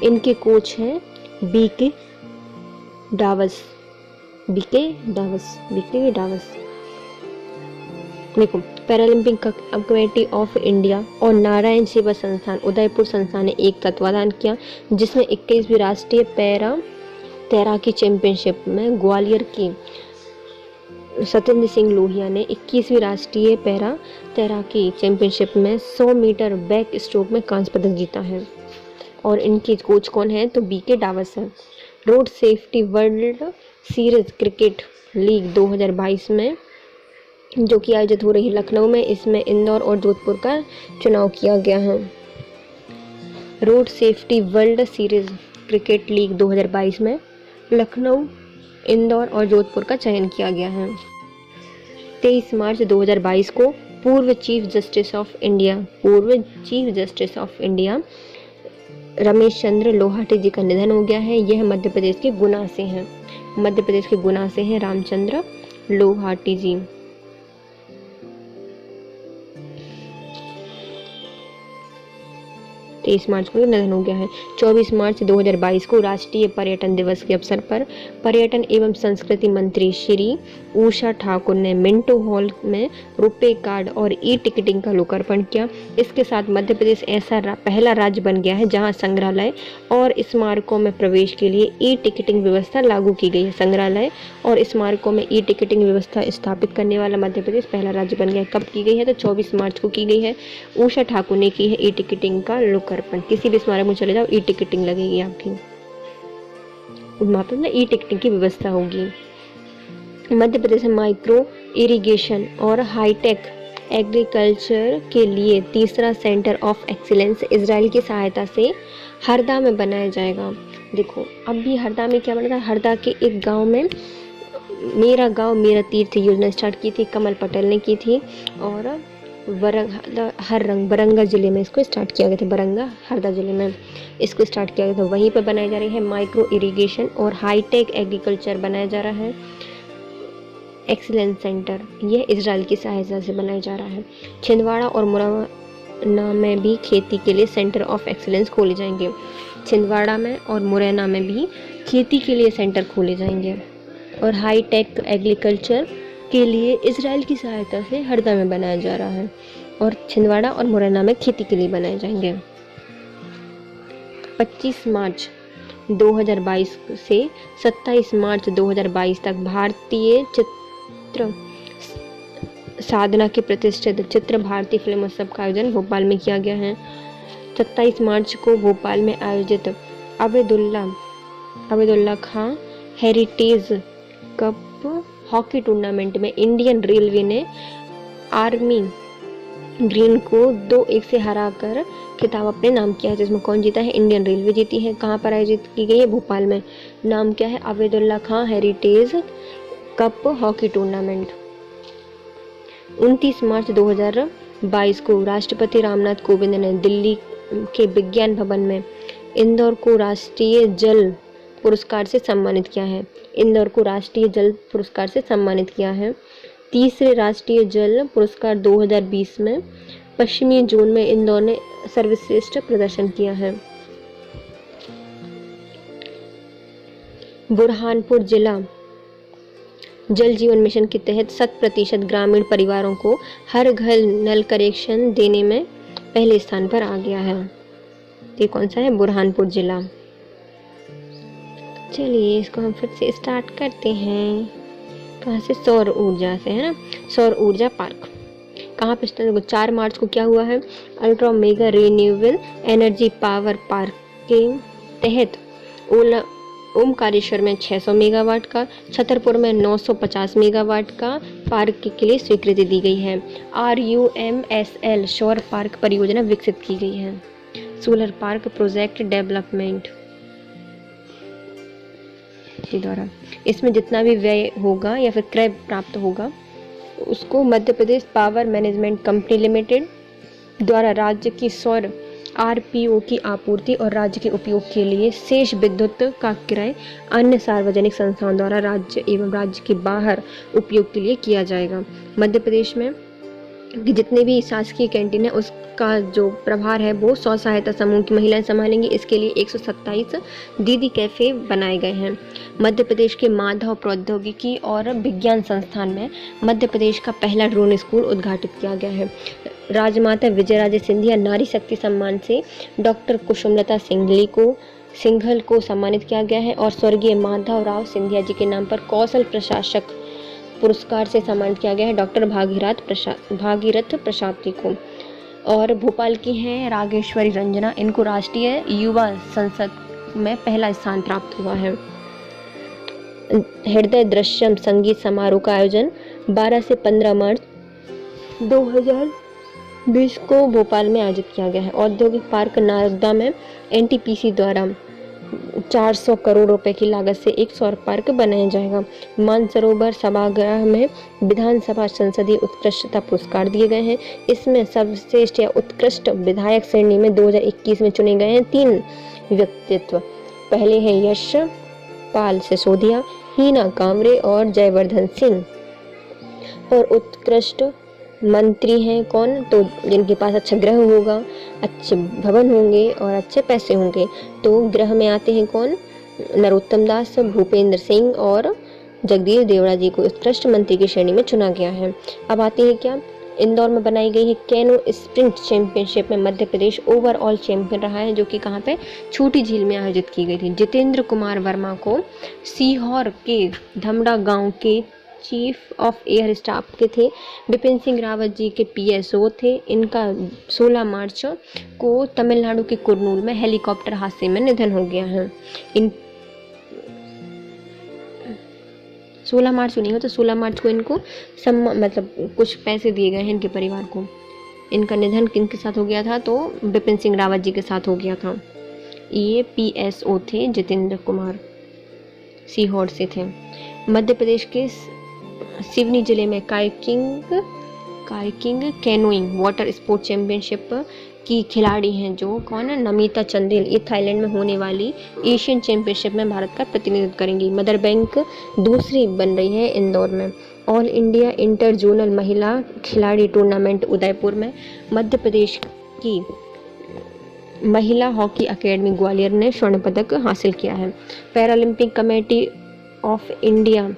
इनके कोच हैं बीके डावस। देखो, पैरालंपिक कमेटी ऑफ इंडिया और नारायण सेवा संस्थान उदयपुर संस्थान ने एक तत्वाधान किया, जिसमें 21वीं राष्ट्रीय पैरा तैराकी चैंपियनशिप में ग्वालियर की सत्येंद्र सिंह लोहिया ने 21वीं राष्ट्रीय पैरा तैराकी चैंपियनशिप में 100 मीटर बैक स्ट्रोक में कांस्य पदक जीता है। और इनके कोच कौन है? तो बीके डावस है। Road safety world series cricket league 2022 में जो कि आयोजित हो रही है लखनऊ में, इसमें इंदौर और जोधपुर का चुनाव किया गया है। Road safety world series cricket league 2022 में लखनऊ, इंदौर और जोधपुर का चयन किया गया है। 23 मार्च 2022 को पूर्व chief justice of India Ramesh Chandra Lahoti ji का निधन हो गया है। यह मध्य प्रदेश के गुना से हैं रामचंद्र लोहाटी जी। 23 मार्च को निधन हो गया है। 24 मार्च 2022 को राष्ट्रीय पर्यटन दिवस के अवसर पर पर्यटन एवं संस्कृति मंत्री श्री उषा ठाकुर ने मिंटो हॉल में रुपे कार्ड और ई टिकटिंग का लोकार्पण किया। इसके साथ मध्य प्रदेश ऐसा पहला राज्य बन गया है जहां संग्रहालय और स्मारकों में प्रवेश के लिए ई टिकटिंग व्यवस्था लागू की गई है। संग्रहालय और स्मारकों में ई टिकटिंग व्यवस्था स्थापित करने वाला मध्य प्रदेश पहला राज्य बन गया है। कब की गई है? तो 24 मार्च को की गई है। उषा ठाकुर ने की है ई टिकटिंग का लोकार्पण। किसी भी स्मारक में चले जाओ ई टिकटिंग लगेगी आपकी, वहाँ पर ना ई टिकटिंग की व्यवस्था होगी। मध्य प्रदेश में माइक्रो इरिगेशन और हाईटेक एग्रीकल्चर के लिए तीसरा सेंटर ऑफ एक्सीलेंस इजराइल की सहायता से हरदा में बनाया जाएगा। देखो अब भी हरदा में क्या बना था, हरदा के एक गांव में मेरा गांव मेरा तीर्थ योजना स्टार्ट की थी, कमल पटेल ने की थी, और बरंगा ज़िले में इसको स्टार्ट किया गया था, बरंगा हरदा ज़िले में इसको स्टार्ट किया गया था। वहीं पर बनाई जा रही है माइक्रो इरिगेशन और हाईटेक एग्रीकल्चर बनाया जा रहा है एक्सीलेंस सेंटर, यह इजराइल की सहायता से बनाया जा रहा है। छिंदवाड़ा और मुरैना में भी खेती के लिए सेंटर ऑफ एक्सीलेंस खोले जाएंगे। छिंदवाड़ा में और मुरैना में भी खेती के लिए सेंटर खोले जाएंगे और हाईटेक एग्रीकल्चर के लिए इजराइल की सहायता से हरदा में बनाया जा रहा है और छिंदवाड़ा और मुरैना में खेती के लिए बनाए जाएंगे। 25 मार्च 2022 से 27 मार्च 2022 तक भारतीय चित्र साधना के प्रतिष्ठित चित्र भारती फिल्मोत्सव का आयोजन भोपाल में किया गया है। 27 मार्च को भोपाल में आयोजित अवेदुल्ला खां हेरिटेज कप हॉकी टूर्नामेंट में इंडियन रेलवे ने आर्मी ग्रीन को 2-1 से हराकर खिताब अपने नाम किया है। जिसमें कौन जीता है, इंडियन रेलवे जीती है। कहाँ पर आयोजित की गई है, भोपाल में। नाम क्या है, अवेदुल्ला खां हेरिटेज कप हॉकी टूर्नामेंट। 29 मार्च 2022 को राष्ट्रपति रामनाथ कोविंद ने दिल्ली के विज्ञान भवन में इंदौर को राष्ट्रीय जल पुरस्कार से सम्मानित किया है। इंदौर को राष्ट्रीय जल पुरस्कार से सम्मानित किया है। तीसरे राष्ट्रीय जल पुरस्कार 2020 में पश्चिमी जोन में इंदौर ने सर्वश्रेष्ठ प्रदर्शन किया है। बुरहानपुर जिला जल जीवन मिशन के तहत 100% ग्रामीण परिवारों को हर घर नल कनेक्शन देने में पहले स्थान पर आ गया है। ये कौन सा है, बुरहानपुर जिला। चलिए इसको हम फिर से स्टार्ट करते हैं। कहाँ से, सौर ऊर्जा से, है ना। सौर ऊर्जा पार्क कहाँ पे स्टार्ट, 4 मार्च को क्या हुआ है, ultra mega renewable energy power park के तहत ओमकारेश्वर में 600 मेगावाट का, छतरपुर में 950 मेगावाट का पार्क के लिए स्वीकृति दी गई है। RUMSL सौर पार्क परियोजना विकसित की गई है। सोलर पार्क प्रोजेक्ट डेवलपमेंट के द्वारा इसमें जितना भी व्यय होगा या फिर क्रय प्राप्त होगा उसको Madhya Pradesh power management company limited द्वारा राज्य की सौर RPO की आपूर्ति और राज्य के उपयोग के लिए शेष विद्युत का क्रय अन्य सार्वजनिक संस्थाओं द्वारा राज्य एवं राज्य के बाहर उपयोग के लिए किया जाएगा। मध्य प्रदेश में जितने भी शासकीय कैंटीन है उसका जो प्रभार है वो स्व सहायता समूह की महिलाएं संभालेंगी। इसके लिए 127 दीदी कैफे बनाए गए हैं। मध्य प्रदेश के माधव प्रौद्योगिकी और विज्ञान संस्थान में मध्य प्रदेश का पहला ड्रोन स्कूल उद्घाटित किया गया है। राजमाता विजयराजे सिंधिया नारी शक्ति सम्मान से डॉक्टर कुसुमलता सिंघल को सम्मानित किया गया है और स्वर्गीय माधव राव सिंधिया जी के नाम पर कौशल प्रशासक पुरस्कार से सम्मानित किया गया है डॉक्टर भागीरथ प्रसाद जी को। और भोपाल की हैं रागेश्वरी रंजना, इनको राष्ट्रीय युवा संसद में पहला स्थान प्राप्त हुआ है। हृदय दृश्यम संगीत समारोह का आयोजन 12 से 15 मार्च 2020 को भोपाल में आयोजित किया गया है। औद्योगिक पार्क नारदा में NTPC द्वारा 400 करोड़ रुपए की लागत से एक सौर पार्क बनाया जाएगा। मानसरोवर सभागृह में विधानसभा संसदीय उत्कृष्टता पुरस्कार दिए गए हैं। इसमें सर्वश्रेष्ठ या उत्कृष्ट विधायक श्रेणी में 2021 में चुने गए हैं 3 व्यक्तित्व। पहले हैं यशपाल सिसोदिया, हीना कांवरे और जयवर्धन सिंह। और उत्कृष्ट मंत्री हैं कौन, तो जिनके पास अच्छा ग्रह होगा, अच्छे भवन होंगे और अच्छे पैसे होंगे। तो ग्रह में आते हैं कौन, नरोत्तम दास, भूपेंद्र सिंह और जगदीश देवड़ा जी को उत्कृष्ट मंत्री की श्रेणी में चुना गया है। अब आते हैं क्या, इंदौर में बनाई गई है कैनो स्प्रिंट चैंपियनशिप में मध्य प्रदेश ओवरऑल चैंपियन रहा है, जो कि कहाँ पे, छोटी झील में आयोजित की गई थी। जितेंद्र कुमार वर्मा को सीहोर के धमड़ा गाँव के चीफ ऑफ एयर स्टाफ के थे। बिपिन सिंह रावत जी के PSO थे। इनका 16 मार्च को तमिलनाडु के कुरनूल में हेलीकॉप्टर हादसे में निधन हो गया है। 16 मार्च को नहीं हो तो 16 मार्च को इनको मतलब कुछ पैसे दिए गए हैं इनके परिवार को। इनका निधन किनके साथ हो गया था, तो बिपिन सिंह रावत जी के साथ हो गया था। ये PSO थे, जितेंद्र कुमार, सीहोर से थे। मध्य प्रदेश के सिवनी जिले में kayaking canoeing water sport championship की खिलाड़ी हैं जो कौन है, नमिता चंदेल। ये थाईलैंड में होने वाली एशियन चैंपियनशिप में भारत का प्रतिनिधित्व करेंगी। मदर बैंक दूसरी बन रही है इंदौर में। ऑल इंडिया इंटर जोनल महिला खिलाड़ी टूर्नामेंट उदयपुर में। मध्य प्रदेश की महिला हॉकी अकेडमी ग्वालियर ने स्वर्ण पदक हासिल किया है। पैरालंपिक कमेटी ऑफ इंडिया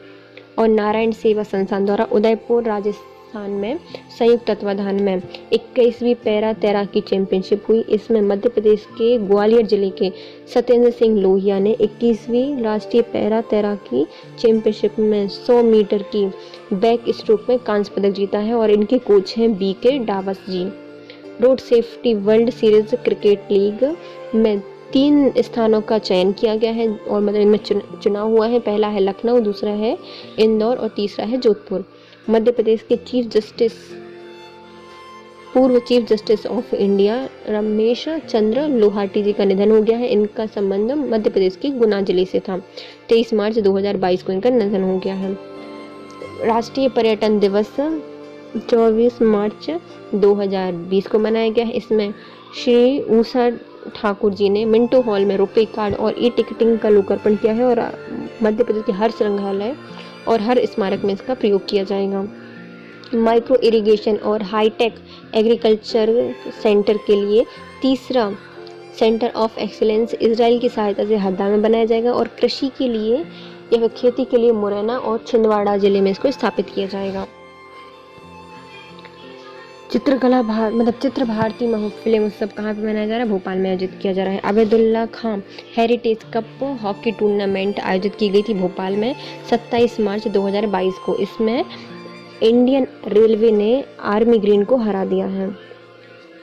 और नारायण सेवा संस्थान द्वारा उदयपुर राजस्थान में संयुक्त तत्वाधान में 21वीं पैरा तैराकी चैंपियनशिप हुई। इसमें मध्य प्रदेश के ग्वालियर जिले के सत्येंद्र सिंह लोहिया ने 21वीं राष्ट्रीय पैरा तैराकी चैंपियनशिप में 100 मीटर की बैक स्ट्रोक में कांस्य पदक जीता है और इनके कोच हैं BK Dawas ji. Road safety world series cricket league में 3 स्थानों का चयन किया गया है और मतलब इनमें चुनाव हुआ है। पहला है लखनऊ, दूसरा है इंदौर और तीसरा है जोधपुर। मध्य प्रदेश के पूर्व chief justice of India Ramesh Chandra Lahoti ji का निधन हो गया है। इनका संबंध मध्य प्रदेश के गुना जिले से था। 23 मार्च 2022 को इनका निधन हो गया है। राष्ट्रीय पर्यटन दिवस 24 मार्च 2020 को मनाया गया है। इसमें श्री ऊषा ठाकुर जी ने मिंटो हॉल में रुपए कार्ड और टिकटिंग का लोकार्पण किया है और मध्य प्रदेश के हर संग्रहालय और हर स्मारक में इसका प्रयोग किया जाएगा। माइक्रो इरिगेशन और हाईटेक एग्रीकल्चर सेंटर के लिए तीसरा सेंटर ऑफ एक्सीलेंस इजराइल की सहायता से हरदा में बनाया जाएगा और कृषि के लिए या खेती के लिए मुरैना और छिंदवाड़ा जिले में इसको स्थापित किया जाएगा। चित्र भारती फिल्म उत्सव कहाँ पे मनाया जा रहा है, भोपाल में आयोजित किया जा रहा है। अबेदुल्ला खां हेरिटेज कप हॉकी टूर्नामेंट आयोजित की गई थी भोपाल में 27 मार्च 2022 को। इसमें इंडियन रेलवे ने आर्मी ग्रीन को हरा दिया है।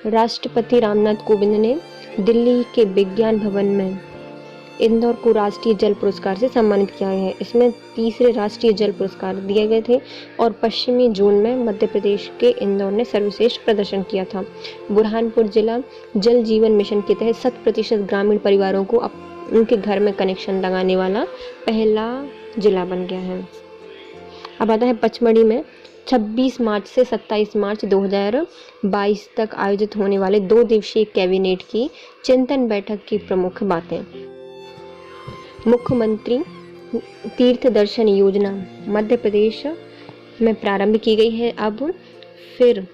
राष्ट्रपति रामनाथ कोविंद ने दिल्ली के विज्ञान भवन में इंदौर को राष्ट्रीय जल पुरस्कार से सम्मानित किया है। इसमें तीसरे राष्ट्रीय जल पुरस्कार दिए गए थे और पश्चिमी जोन में मध्य प्रदेश के इंदौर ने सर्वश्रेष्ठ प्रदर्शन किया था। बुरहानपुर जिला जल जीवन मिशन के तहत 100% ग्रामीण परिवारों को उनके घर में कनेक्शन लगाने वाला पहला जिला बन गया है। अब आता है पचमढ़ी में 26 मार्च से 27 मार्च 2022 तक आयोजित होने वाले 2 दिवसीय कैबिनेट की चिंतन बैठक की प्रमुख बातें। मुख्यमंत्री तीर्थ दर्शन योजना मध्य प्रदेश में प्रारंभ की गई है। अब फिर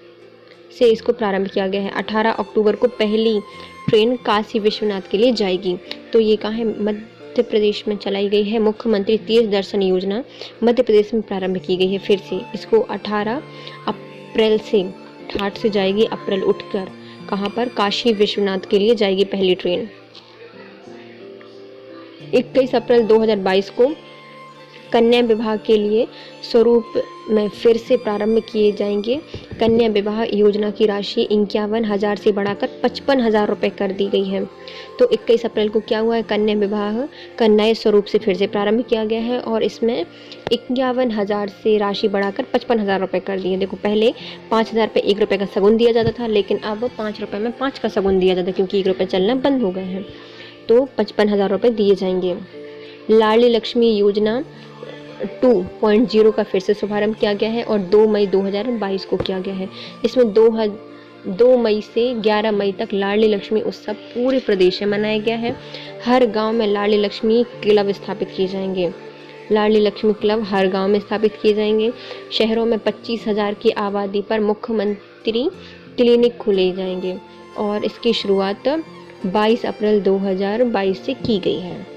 से इसको प्रारंभ किया गया है। 18 अक्टूबर को पहली ट्रेन काशी विश्वनाथ के लिए जाएगी। तो ये कहाँ है, मध्य प्रदेश में चलाई गई है। मुख्यमंत्री तीर्थ दर्शन योजना मध्य प्रदेश में प्रारंभ की गई है। फिर से इसको 18 अप्रैल से ठाठ से जाएगी अप्रैल उठकर कहाँ पर, काशी विश्वनाथ के लिए जाएगी पहली ट्रेन। 21 अप्रैल 2022 को कन्या विवाह के लिए स्वरूप में फिर से प्रारंभ किए जाएंगे। कन्या विवाह योजना की राशि 51,000 से बढ़ाकर 55,000 रुपये कर दी गई है। तो 21 अप्रैल को क्या हुआ है, कन्या विवाह का नए स्वरूप से फिर से प्रारंभ किया गया है और इसमें 51,000 से राशि बढ़ाकर 55,000 रुपये कर दिए। देखो पहले 5,000 पे 1 रुपये का सगुन दिया जाता था, लेकिन अब 5 रुपये में 5 का सगुन दिया जाता है क्योंकि 1 रुपये चलना बंद हो गए हैं। तो 55,000 रुपये दिए जाएंगे। लाडली लक्ष्मी योजना 2.0 का फिर से शुभारंभ किया गया है और 2 मई 2022 को किया गया है। इसमें 2 मई से 11 मई तक लाडली लक्ष्मी उत्सव पूरे प्रदेश में मनाया गया है। हर गांव में लाडली लक्ष्मी क्लब स्थापित किए जाएंगे। लाडली लक्ष्मी क्लब हर गांव में स्थापित किए जाएंगे। शहरों में 25,000 की आबादी पर मुख्यमंत्री क्लिनिक खोले जाएंगे और इसकी शुरुआत 22 अप्रैल 2022 से की गई है।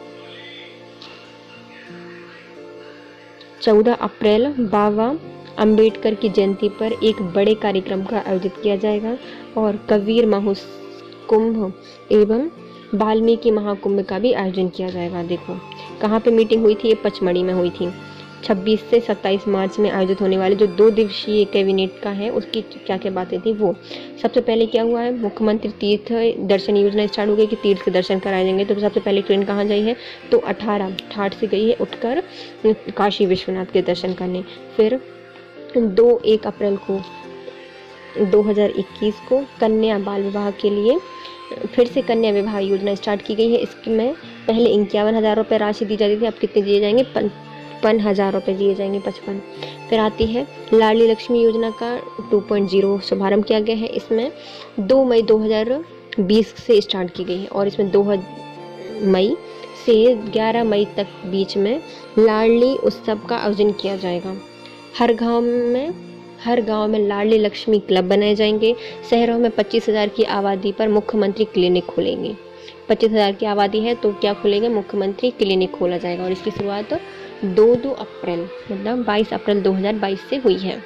14 अप्रैल बाबा अंबेडकर की जयंती पर एक बड़े कार्यक्रम का आयोजित किया जाएगा और कबीर महाकुंभ एवं वाल्मीकि महाकुंभ का भी आयोजन किया जाएगा। देखो कहाँ पे मीटिंग हुई थी, ये पचमढ़ी में हुई थी। 26 से 27 मार्च में आयोजित होने वाले जो 2 दिवसीय कैबिनेट का है उसकी क्या क्या बातें थी वो। सबसे पहले क्या हुआ है, मुख्यमंत्री तीर्थ दर्शन योजना स्टार्ट हो गई कि तीर्थ के दर्शन कराए जाएंगे। तो सबसे पहले ट्रेन कहाँ गई है, तो 18 ठाठ से गई है उठकर काशी विश्वनाथ के दर्शन करने। फिर 1 अप्रैल को 2021 को कन्या बाल विवाह के लिए फिर से कन्या विवाह योजना स्टार्ट की गई है। इसमें पहले 51,000 रुपये राशि दी जाती थी, अब कितने दिए जाएंगे, 55,000 रुपये दिए जाएंगे, 55। फिर आती है लाडली लक्ष्मी योजना का 2.0 शुभारंभ किया गया है। इसमें 2 मई 2020 से स्टार्ट की गई है और इसमें 2 मई से 11 मई तक बीच में लाडली उत्सव का आयोजन किया जाएगा। हर गांव में लाडली लक्ष्मी क्लब बनाए जाएंगे। शहरों में 25,000 की आबादी पर मुख्यमंत्री क्लिनिक खोलेंगे। 25,000 की आबादी है तो क्या खोलेंगे, मुख्यमंत्री क्लिनिक खोला जाएगा। और इसकी शुरुआत 2 अप्रैल मतलब 22 अप्रैल 2022 से हुई है।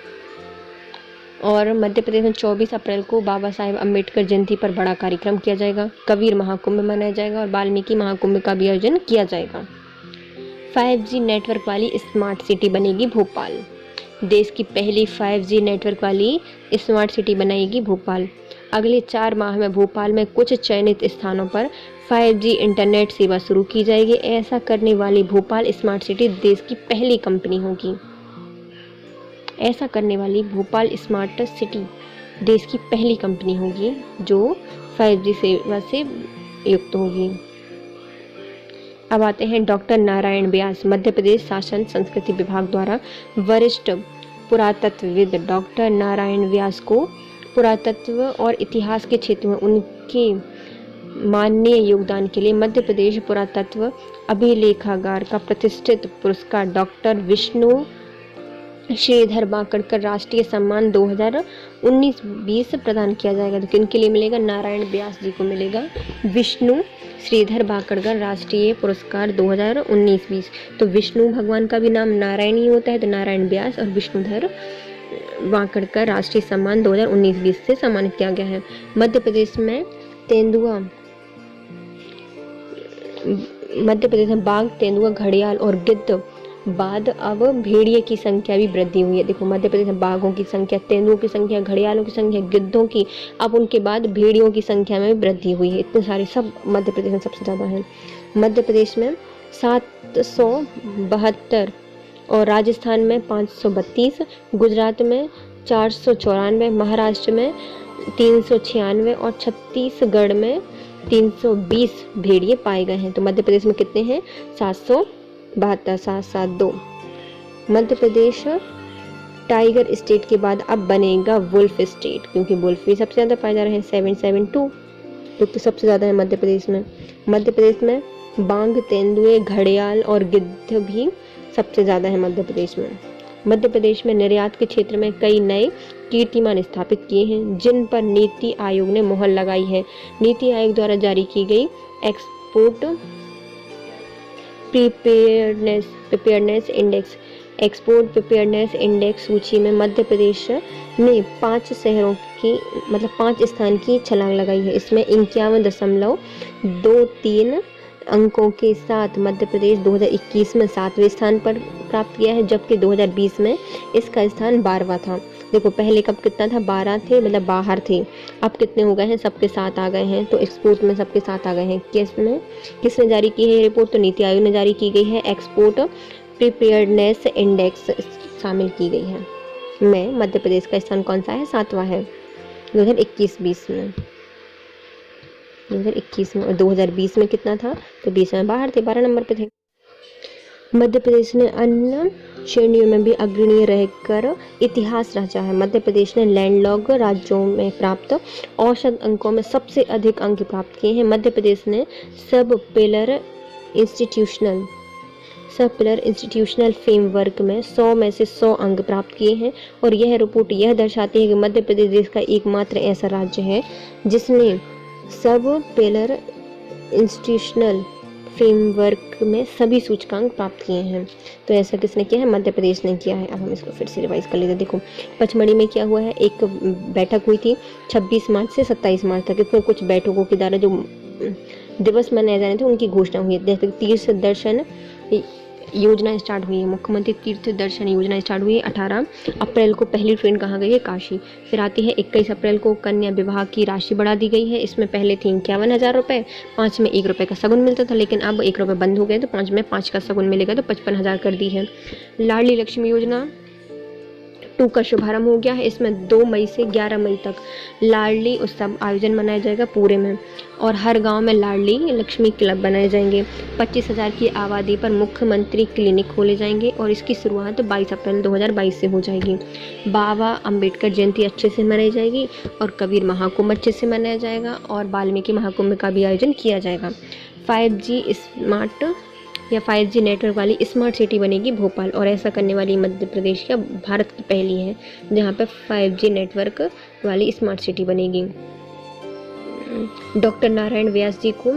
और मध्य प्रदेश में 24 अप्रैल को बाबा साहेब अम्बेडकर जयंती पर बड़ा कार्यक्रम किया जाएगा। कबीर महाकुंभ मनाया जाएगा और वाल्मीकि महाकुंभ का भी आयोजन किया जाएगा। 5G नेटवर्क वाली स्मार्ट सिटी बनेगी भोपाल। देश की पहली 5G नेटवर्क वाली स्मार्ट सिटी बनाएगी भोपाल। अगले 4 माह में भोपाल में कुछ चयनित स्थानों पर 5G इंटरनेट सेवा शुरू की जाएगी। ऐसा करने वाली भोपाल स्मार्ट सिटी देश की पहली कंपनी होगी। ऐसा करने वाली भोपाल स्मार्ट सिटी देश की पहली कंपनी होगी जो 5G सेवा से युक्त होगी। अब आते हैं डॉक्टर नारायण व्यास। मध्य प्रदेश शासन संस्कृति विभाग द्वारा वरिष्ठ पुरातत्वविद डॉक्टर नारायण व्यास को पुरातत्व और इतिहास के क्षेत्र में उनके माननीय योगदान के लिए मध्य प्रदेश पुरातत्व अभिलेखागार का प्रतिष्ठित पुरस्कार डॉक्टर विष्णु श्रीधर बांकड़कर राष्ट्रीय सम्मान 2019-20 प्रदान किया जाएगा। तो किनके लिए मिलेगा, नारायण व्यास जी को मिलेगा विष्णु श्रीधर बांकड़कर राष्ट्रीय पुरस्कार 2019-20। तो विष्णु भगवान का भी नाम नारायण ही होता है, तो नारायण व्यास और विष्णुधर बांकड़कर राष्ट्रीय सम्मान 2019-20 से सम्मानित किया गया है। मध्य प्रदेश में बाघ, तेंदुआ, घड़ियाल और गिद्ध बाद अब भेड़िए की संख्या भी वृद्धि हुई है। देखो मध्य प्रदेश में बाघों की संख्या, तेंदुओं की संख्या, घड़ियालों की संख्या, गिद्धों की, अब उनके बाद भेड़ियों की संख्या में वृद्धि हुई है। इतने सारे सब मध्य प्रदेश में सबसे ज़्यादा है। मध्य प्रदेश में 772 और राजस्थान में 532, गुजरात में 494, महाराष्ट्र में 396 और छत्तीसगढ़ में 320 भेड़िए पाए गए हैं। तो मध्य प्रदेश में कितने हैं, 772। मध्य प्रदेश टाइगर स्टेट के बाद अब बनेगा वुल्फ स्टेट, क्योंकि वुल्फ भी सबसे ज़्यादा पाए जा रहे हैं, 772 तो सबसे ज़्यादा है मध्य प्रदेश में। मध्य प्रदेश में बाघ, तेंदुए, घड़ियाल और गिद्ध भी सबसे ज़्यादा है मध्य प्रदेश में। मध्य प्रदेश में निर्यात के क्षेत्र में कई नए कीर्तिमान स्थापित किए हैं, जिन पर नीति आयोग ने मुहर लगाई है। नीति आयोग द्वारा जारी की गई एक्सपोर्ट प्रिपेयरनेस इंडेक्स सूची में मध्य प्रदेश ने 5 स्थान की छलांग लगाई है। इसमें 51.23 अंकों के साथ मध्य प्रदेश 2021 में 7वें स्थान पर प्राप्त किया है, जबकि 2020 में इसका स्थान 12वां था। देखो पहले कब कितना था, 12 थे, मतलब बाहर थे, अब कितने हो गए हैं, सबके साथ आ गए हैं। तो एक्सपोर्ट में सबके साथ आ गए हैं। किसने जारी की है ये रिपोर्ट, तो नीति आयोग ने जारी की गई है। एक्सपोर्ट प्रिपेयरनेस इंडेक्स शामिल की गई है। में मध्य प्रदेश का स्थान कौन सा है, 7वां है 2021-20 में। 2021 में और 2020 में कितना था, तो 20 में बाहर थे, 12 नंबर पे थे। मध्य प्रदेश ने अन्य श्रेणियों में भी अग्रणी रहकर इतिहास रचा है। मध्य प्रदेश ने लैंडलॉक राज्यों में प्राप्त औसत अंकों में सबसे अधिक अंक प्राप्त किए हैं। मध्य प्रदेश ने सब पिलर इंस्टीट्यूशनल फ्रेमवर्क में 100 में से 100 अंक प्राप्त किए हैं। और यह रिपोर्ट यह दर्शाती है कि मध्य प्रदेश देश का एकमात्र ऐसा राज्य है जिसने सब पिलर इंस्टीट्यूशनल फ्रेमवर्क में सभी सूचकांक प्राप्त किए हैं। तो ऐसा किसने किया है, मध्य प्रदेश ने किया है। अब हम इसको फिर से रिवाइज कर लेते हैं। देखो पचमढ़ी में क्या हुआ है, एक बैठक हुई थी 26 मार्च से 27 मार्च तक। इसमें कुछ बैठकों के द्वारा जो दिवस मनाए जाने थे उनकी घोषणा हुई है। जैसे तीर्थ दर्शन योजना स्टार्ट हुई है। मुख्यमंत्री तीर्थ दर्शन योजना स्टार्ट हुई है 18 अप्रैल को। पहली ट्रेन कहाँ गई है? काशी। फिर आती है 21 अप्रैल को कन्या विवाह की राशि बढ़ा दी गई है। इसमें पहले थी 51,000 रुपये, 5 में 1 रुपये का शगुन मिलता था, लेकिन अब 1 रुपये बंद हो गए तो 5 में 5 का शगुन मिलेगा, तो 55,000 कर दी है। लाडली लक्ष्मी योजना 2 का शुभारंभ हो गया है। इसमें 2 मई से 11 मई तक लाडली उत्सव आयोजन मनाया जाएगा पूरे में, और हर गांव में लाडली लक्ष्मी क्लब बनाए जाएंगे। 25,000 की आबादी पर मुख्यमंत्री क्लिनिक खोले जाएंगे और इसकी शुरुआत 22 अप्रैल 2022 से हो जाएगी। बाबा अंबेडकर जयंती अच्छे से मनाई जाएगी और कबीर महाकुंभ अच्छे से मनाया जाएगा और वाल्मीकि महाकुंभ का भी आयोजन किया जाएगा। 5G नेटवर्क वाली स्मार्ट सिटी बनेगी भोपाल, और ऐसा करने वाली मध्य प्रदेश का भारत की पहली है जहां पे 5G नेटवर्क वाली स्मार्ट सिटी बनेगी। डॉक्टर नारायण व्यास जी को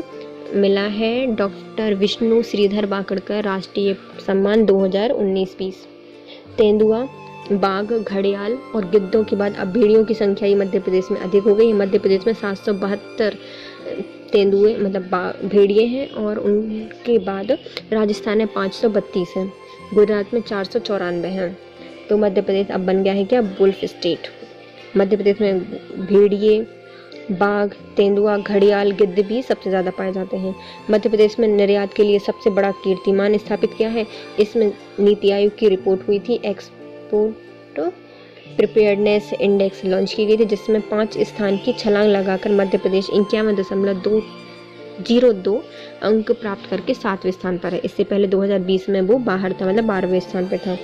मिला है डॉक्टर विष्णु श्रीधर वाकड़कर राष्ट्रीय सम्मान 2019-20। तेंदुआ, बाघ, घड़ियाल और गिद्धों के बाद अब भेड़ियों की संख्या ही मध्य प्रदेश में अधिक हो गई है। मध्य प्रदेश में 772 तेंदुए मतलब भेड़िए हैं, और उनके बाद राजस्थान में 532 हैं, गुजरात में 494 हैं। तो मध्य प्रदेश अब बन गया है क्या? Wolf state. मध्य प्रदेश में भेड़िए, बाघ, तेंदुआ, घड़ियाल, गिद्ध भी सबसे ज़्यादा पाए जाते हैं। मध्य प्रदेश में निर्यात के लिए सबसे बड़ा कीर्तिमान स्थापित किया है। इसमें नीति आयोग की रिपोर्ट हुई थी। एक्सपोर्ट प्रिपेयर्डनेस इंडेक्स लॉन्च की गई थी, जिसमें 5 स्थान की छलांग लगाकर मध्य प्रदेश 51.202 अंक प्राप्त करके 7वें स्थान पर है। इससे पहले 2020 में वो बाहर था, मतलब 12वें स्थान पर था।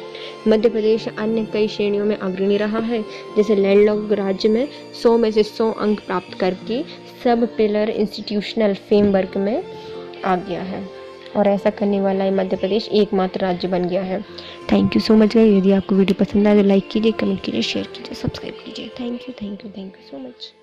मध्य प्रदेश अन्य कई श्रेणियों में अग्रणी रहा है, जैसे लैंडलॉक राज्य में 100 में से 100 अंक प्राप्त करके सब पिलर इंस्टीट्यूशनल फ्रेमवर्क में आ गया है, और ऐसा करने वाला है मध्य प्रदेश एकमात्र राज्य बन गया है। Thank you so much guys. यदि आपको वीडियो पसंद आए तो लाइक कीजिए, कमेंट कीजिए, शेयर कीजिए, सब्सक्राइब कीजिए। Thank you so much.